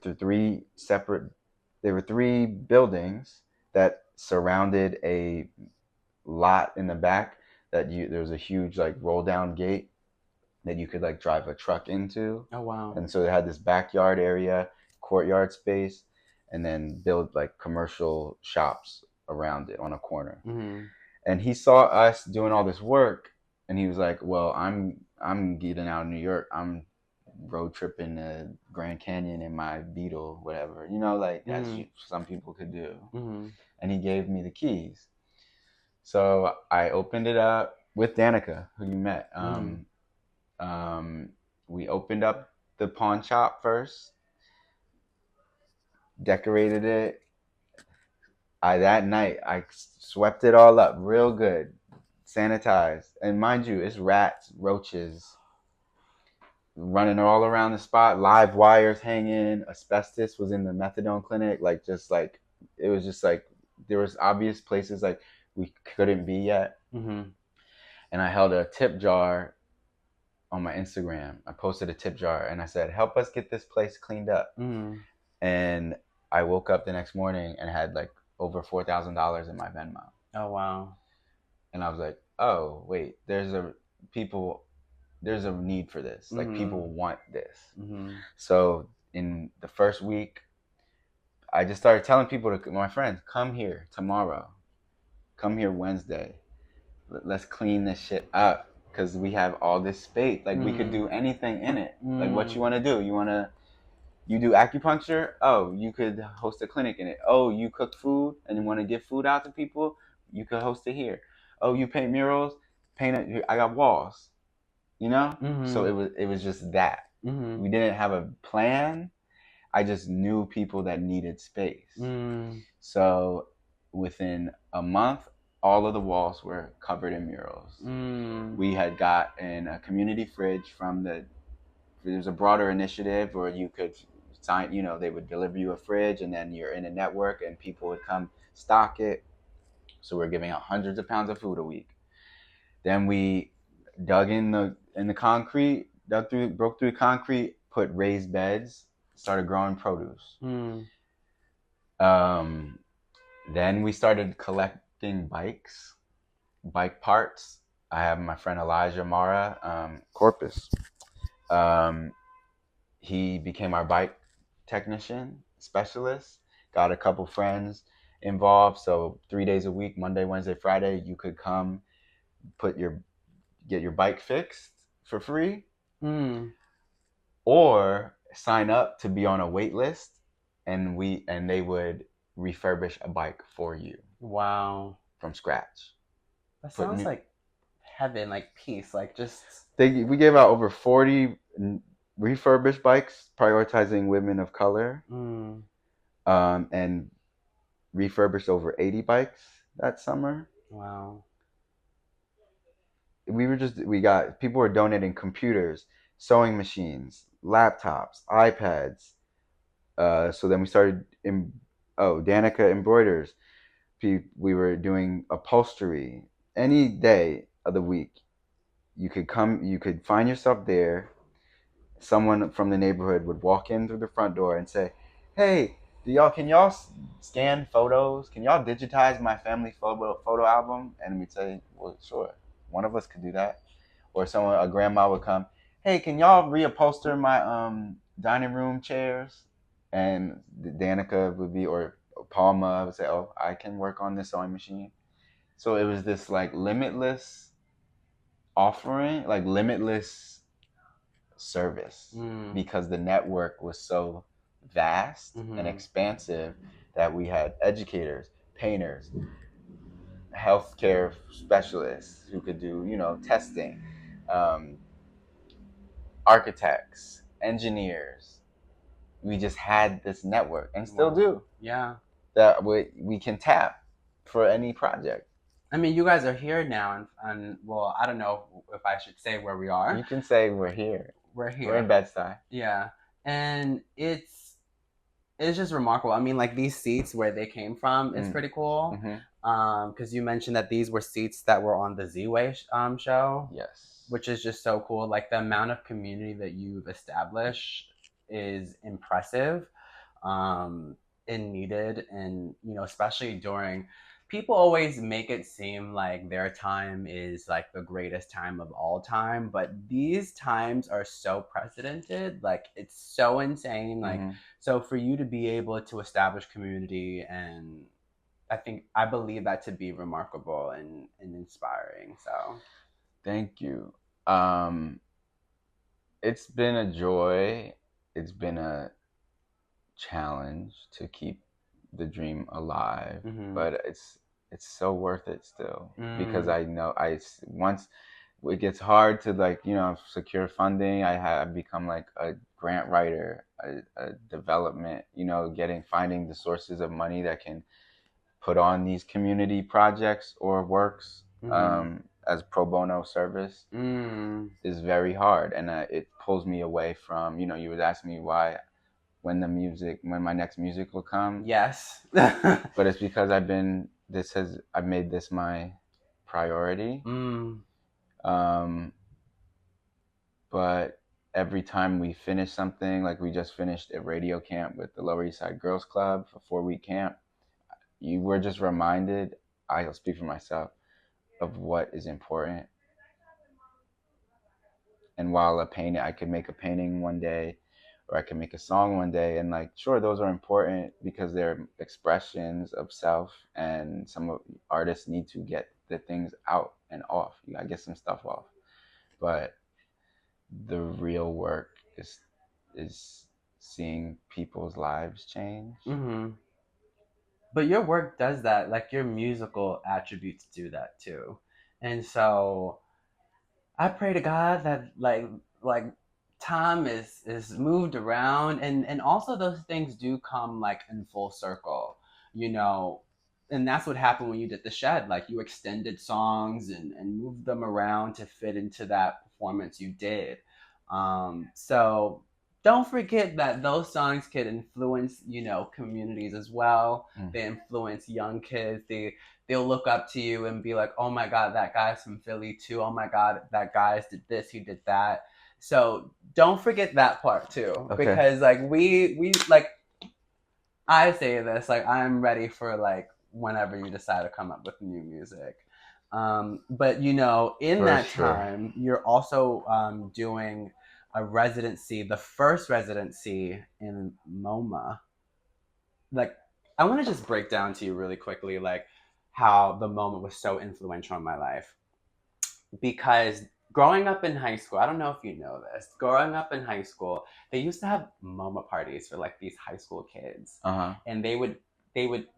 three buildings that surrounded a lot in the back. There was a huge, like, roll down gate that you could, like, drive a truck into. Oh, wow. And so they had this backyard area, courtyard space, and then build, like, commercial shops around it on a corner. Mm-hmm. And he saw us doing all this work, and he was like, well, I'm getting out of New York. I'm road tripping the Grand Canyon in my Beetle, whatever, you know, like as some people could do. And he gave me the keys. So I opened it up with Danica, who you met. We opened up the pawn shop first, decorated it. That night I swept it all up real good, sanitized, and mind you, it's rats, roaches running all around the spot, live wires hanging, asbestos was in the methadone clinic, like just like it was just like there was obvious places like we couldn't be yet. And I held a tip jar on my Instagram. I posted a tip jar and I said, help us get this place cleaned up. And I woke up the next morning and had like over $4,000 in my Venmo. Oh, wow. And I was like, oh, wait, there's a need for this. Like people want this. So in the first week, I just started telling people, my friends, come here tomorrow. Come here Wednesday. Let's clean this shit up because we have all this space. Like we could do anything in it. Like what you want to do? You do acupuncture? Oh, you could host a clinic in it. Oh, you cook food and you want to give food out to people? You could host it here. Oh, you paint murals? Paint it. I got walls. You know? So it was just that. We didn't have a plan. I just knew people that needed space. So within a month, all of the walls were covered in murals. We had gotten a community fridge there's a broader initiative where you could sign, you know, they would deliver you a fridge and then you're in a network and people would come stock it. So we're giving out hundreds of pounds of food a week. Then we dug in the concrete, broke through the concrete, put raised beds, started growing produce. Then we started collecting bike parts. I have my friend Elijah Mara, Corpus. He became our bike technician specialist. Got a couple friends involved. So 3 days a week, Monday, Wednesday, Friday, you could come get your bike fixed for free, or sign up to be on a wait list, and they would refurbish a bike for you. Wow. From scratch. That sounds like heaven, like peace, like just. We gave out over 40 refurbished bikes, prioritizing women of color, and refurbished over 80 bikes that summer. Wow. People were donating computers, sewing machines, laptops, iPads. So then we started, Danica embroiders. We were doing upholstery. Any day of the week, you could find yourself there. Someone from the neighborhood would walk in through the front door and say, hey, can y'all scan photos? Can y'all digitize my family photo album? And we'd say, well, sure. One of us could do that. Or a grandma would come, hey, can y'all reupholster my dining room chairs? And Danica would be, or Palma would say, oh, I can work on this sewing machine. So it was this like limitless offering, like limitless service, because the network was so vast and expansive that we had educators, painters, healthcare specialists who could do, testing, architects, engineers. We just had this network and still do. Yeah. That we can tap for any project. I mean, you guys are here now, and well, I don't know if I should say where we are. You can say we're here. We're here. We're in Bed-Stuy. Yeah, and it's just remarkable. I mean, like these seats where they came from is pretty cool. Because you mentioned that these were seats that were on the Z-Way show. Yes. Which is just so cool. Like the amount of community that you've established is impressive, and needed, and especially during. People always make it seem like their time is like the greatest time of all time, but these times are so precedented. Like it's so insane. Like so for you to be able to establish community, and I believe that to be remarkable and inspiring. So thank you. It's been a joy. It's been a challenge to keep the dream alive, but it's so worth it still, because I know once it gets hard to, like, secure funding, I become like a grant writer, a development, finding the sources of money that can put on these community projects or works as pro bono service is very hard, and it pulls me away from, you would ask me why, when my next music will come. Yes. But it's because I've made this my priority. But every time we finish something, like we just finished a radio camp with the Lower East Side Girls Club, a 4-week camp, you were just reminded, I'll speak for myself, of what is important. And while I could make a painting one day, or I can make a song one day, and, like, sure, those are important because they're expressions of self, and some artists need to get the things out and off. You gotta get some stuff off. But the real work is seeing people's lives change. But your work does that, like your musical attributes do that too. And so I pray to God that like time is moved around, and also those things do come like in full circle, you know. And that's what happened when you did the shed. Like you extended songs and moved them around to fit into that performance you did. So don't forget that those songs could influence, communities as well. They influence young kids. They'll look up to you and be like, oh my God, that guy's from Philly too. Oh my God, that guy's did this, he did that. So don't forget that part too. Okay. Because like we like, I say this, like I'm ready for like whenever you decide to come up with new music. But in for that time, you're also doing a residency, the first residency in MOMA. Like, I want to just break down to you really quickly, like how the MOMA was so influential in my life. Because growing up in high school, I don't know if you know this, growing up in high school, they used to have MOMA parties for like these high school kids. And they would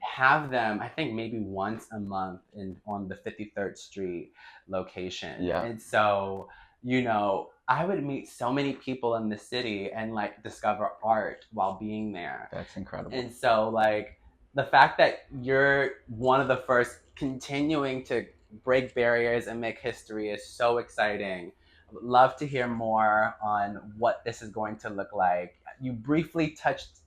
have them, I think maybe once a month on the 53rd Street location. Yeah. And so, I would meet so many people in the city and like discover art while being there. That's incredible. And so like the fact that you're one of the first continuing to break barriers and make history is so exciting. I would love to hear more on what this is going to look like. You briefly touched,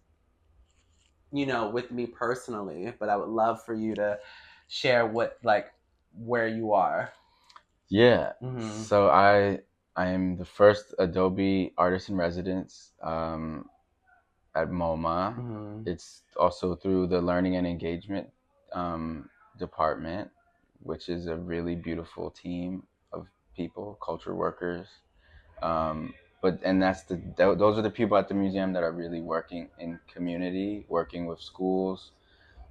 with me personally, but I would love for you to share where you are. Yeah. So I am the first Adobe artist in residence at MOMA. It's also through the Learning and Engagement department, which is a really beautiful team of people, culture workers. Those are the people at the museum that are really working in community, working with schools,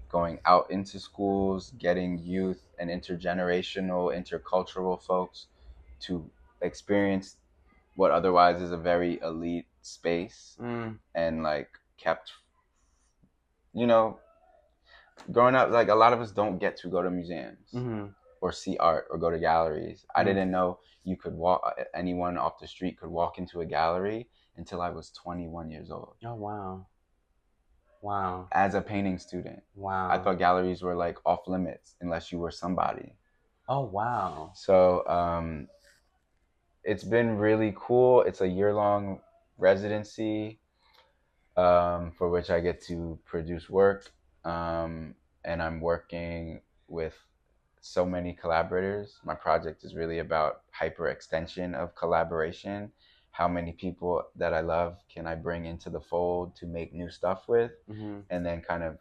going out into schools, getting youth and intergenerational, intercultural folks to experience what otherwise is a very elite space, and like kept, growing up, like a lot of us don't get to go to museums or see art or go to galleries. I didn't know you could anyone off the street could walk into a gallery until I was 21 years old. Oh, wow. Wow. As a painting student. Wow. I thought galleries were like off limits unless you were somebody. Oh, wow. So it's been really cool. It's a year-long residency for which I get to produce work. And I'm working with so many collaborators. My project is really about hyper extension of collaboration. How many people that I love can I bring into the fold to make new stuff with, and then kind of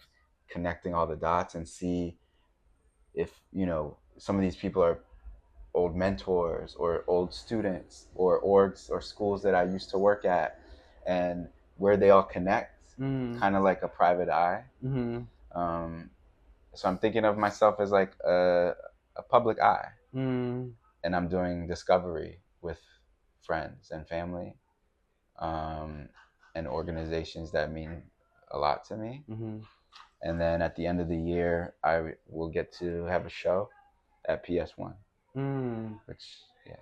connecting all the dots and see if, some of these people are old mentors or old students or orgs or schools that I used to work at, and where they all connect, kind of like a private eye. So I'm thinking of myself as like a public eye, and I'm doing discovery with friends and family. and organizations that mean a lot to me. Mm-hmm. And then at the end of the year, I will get to have a show at PS1. Which, yeah.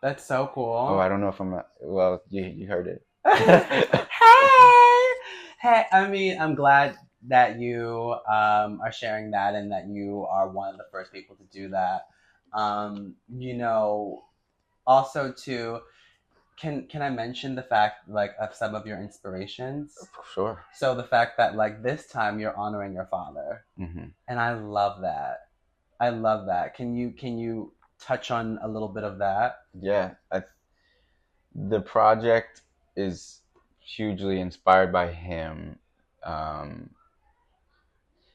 That's so cool. Oh, I don't know if I'm. Well, you heard it. Hey, I mean, I'm glad that you are sharing that and that you are one of the first people to do that. Also too, can I mention the fact like of some of your inspirations? Sure. So the fact that like this time you're honoring your father, and I love that. I love that. Can you touch on a little bit of that? Yeah, the project is hugely inspired by him.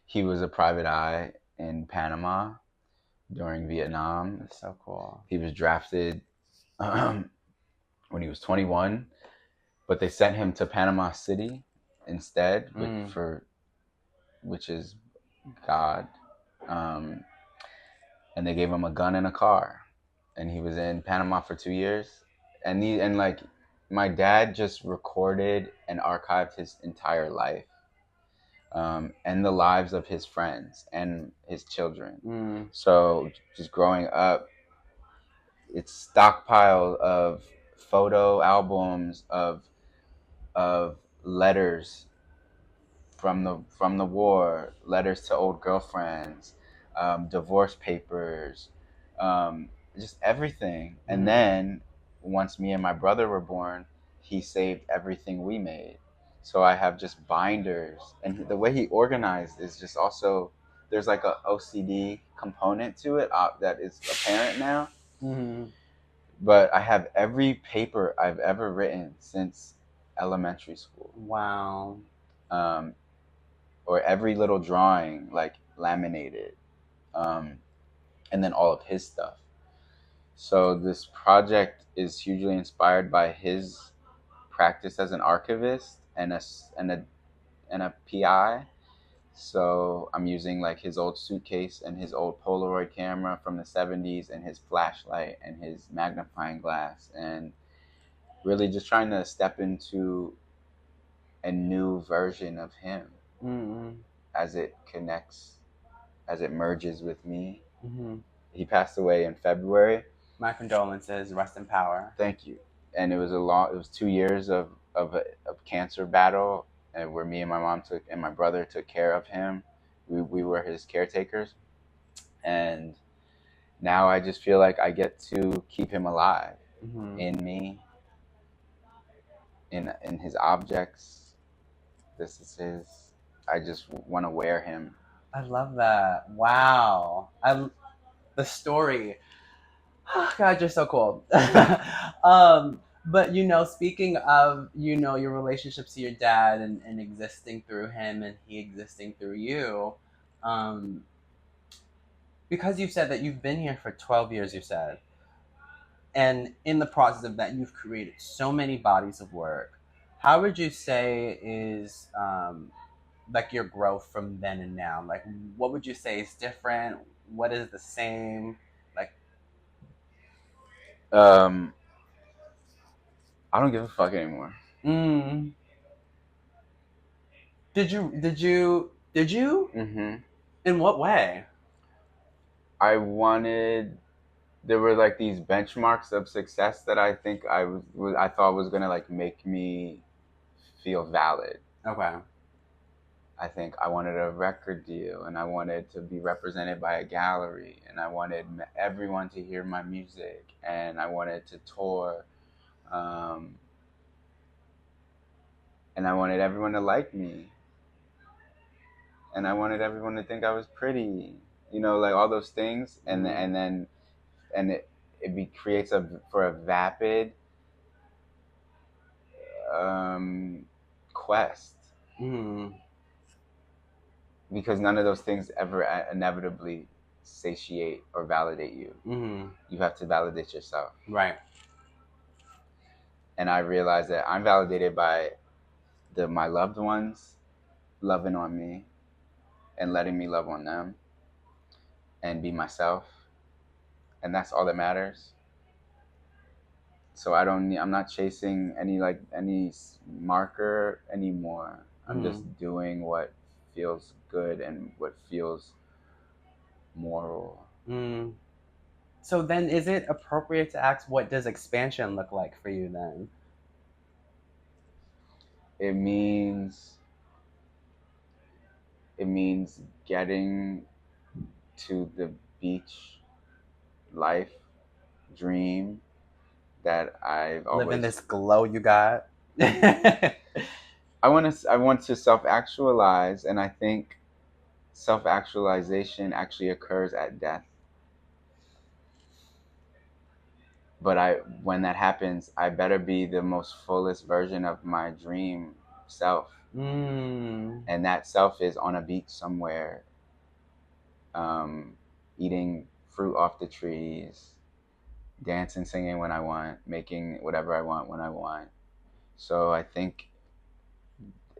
He was a private eye in Panama during Vietnam. That's so cool. He was drafted when he was 21, but they sent him to Panama City instead, which is God. And they gave him a gun and a car, and he was in Panama for 2 years. And like my dad just recorded and archived his entire life, and the lives of his friends and his children. So just growing up, it's stockpile of photo albums of letters from the war, letters to old girlfriends, divorce papers, just everything. And then once me and my brother were born, he saved everything we made. So I have just binders, and the way he organized is just also, there's like a OCD component to it that is apparent now. But I have every paper I've ever written since elementary school. Wow. Or every little drawing, like laminated, and then all of his stuff. So this project is hugely inspired by his practice as an archivist and a PI. So I'm using like his old suitcase and his old Polaroid camera from the 70s and his flashlight and his magnifying glass, and really just trying to step into a new version of him as it connects, as it merges with me. He passed away in February. My condolences. Rest in power. Thank you. And it was 2 years of cancer battle, and where me and my mom and my brother took care of him. We were his caretakers, and now I just feel like I get to keep him alive in me, in his objects. This is his. I just want to wear him. I love that. Wow. The story. Oh, God, you're so cool. But speaking of your relationships to your dad and existing through him and he existing through you, because you've said that you've been here for 12 years, you said, and in the process of that, you've created so many bodies of work. How would you say is like your growth from then and now? Like, what would you say is different? What is the same? Like, I don't give a fuck anymore. Did you? In what way? There were like these benchmarks of success that I think I thought was gonna like make me feel valid. Okay. I think I wanted a record deal, and I wanted to be represented by a gallery, and I wanted everyone to hear my music, and I wanted to tour, and I wanted everyone to like me, and I wanted everyone to think I was pretty, like all those things, and it creates a vapid quest. Because none of those things ever inevitably satiate or validate you. You have to validate yourself. Right. And I realized that I'm validated by my loved ones loving on me and letting me love on them and be myself. And that's all that matters. So I'm not chasing any marker anymore. I'm just doing what feels good and what feels moral. So then is it appropriate to ask, what does expansion look like for you then? It means getting to the beach life dream that I've always living this glow you got. I want to self-actualize, and I think self-actualization actually occurs at death. But when that happens, I better be the most fullest version of my dream self. And that self is on a beach somewhere, eating fruit off the trees, dancing, singing when I want, making whatever I want when I want. So I think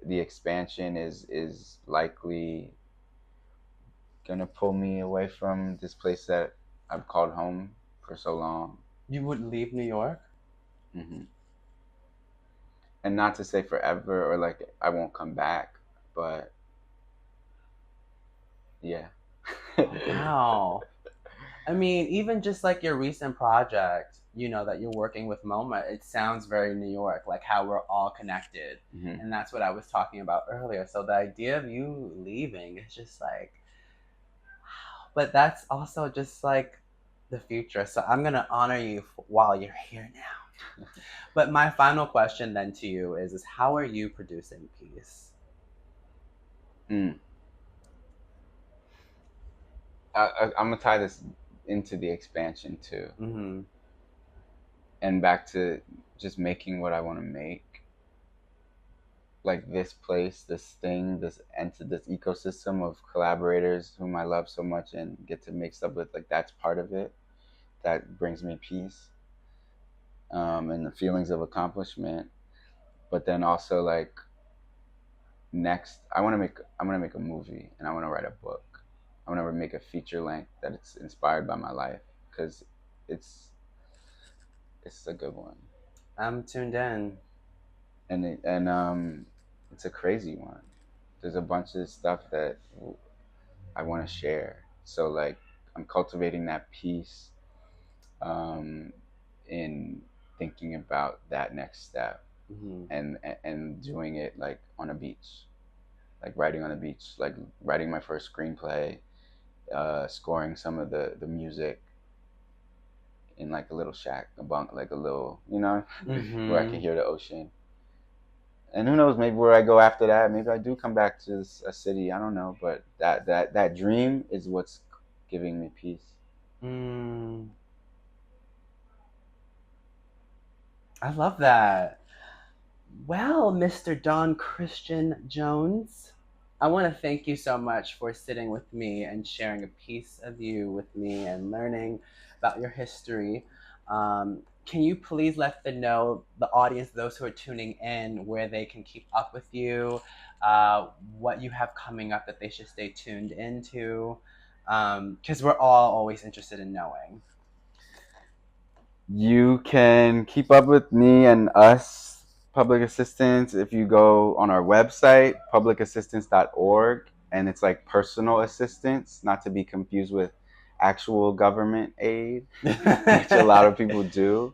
the expansion is likely gonna pull me away from this place that I've called home for so long. You would leave New York? Mm-hmm. And not to say forever or like I won't come back, but yeah. Wow. I mean, even just like your recent project, you know, that you're working with MOMA, it sounds very New York, like how we're all connected. Mm-hmm. And that's what I was talking about earlier. So the idea of you leaving is just like, wow. But that's also just like the future. So I'm going to honor you while you're here now. But my final question then to you is how are you producing peace? I'm gonna tie this into the expansion too, and back to just making what I want to make. Like this place, this thing, this ecosystem of collaborators whom I love so much and get to make stuff with. Like that's part of it. That brings me peace, and the feelings of accomplishment. But then also like next, I'm gonna make a movie and I want to write a book. I want to make a feature length that it's inspired by my life because it's a good one. I'm tuned in. And it's a crazy one. There's a bunch of stuff that I want to share. So like I'm cultivating that peace, in thinking about that next step, and doing it like on a beach, like writing on a beach, like writing my first screenplay, scoring some of the music in like a little shack, a bunk, like a little, where I can hear the ocean. And who knows, maybe where I go after that, maybe I do come back to a city. I don't know, but that dream is what's giving me peace. I love that. Well, Mr. DonChristian Jones, I want to thank you so much for sitting with me and sharing a piece of you with me and learning about your history. Can you please let the audience, those who are tuning in, where they can keep up with you, what you have coming up that they should stay tuned into? Because we're all always interested in knowing. You can keep up with me and us, public assistants, if you go on our website, publicassistance.org, and it's like personal assistance, not to be confused with actual government aid, which a lot of people do.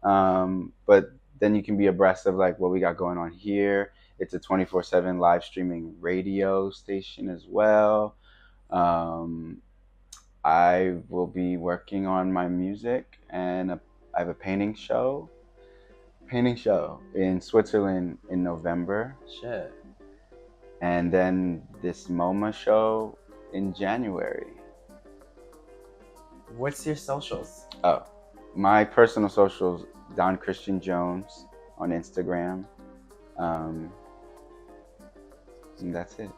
But then you can be abreast of like what we got going on here. It's a 24/7 live streaming radio station as well. I will be working on my music, and I have a painting show in Switzerland in November. Shit. And then this MOMA show in January. What's your socials? Oh, my personal socials, DonChristian Jones on Instagram. And that's it.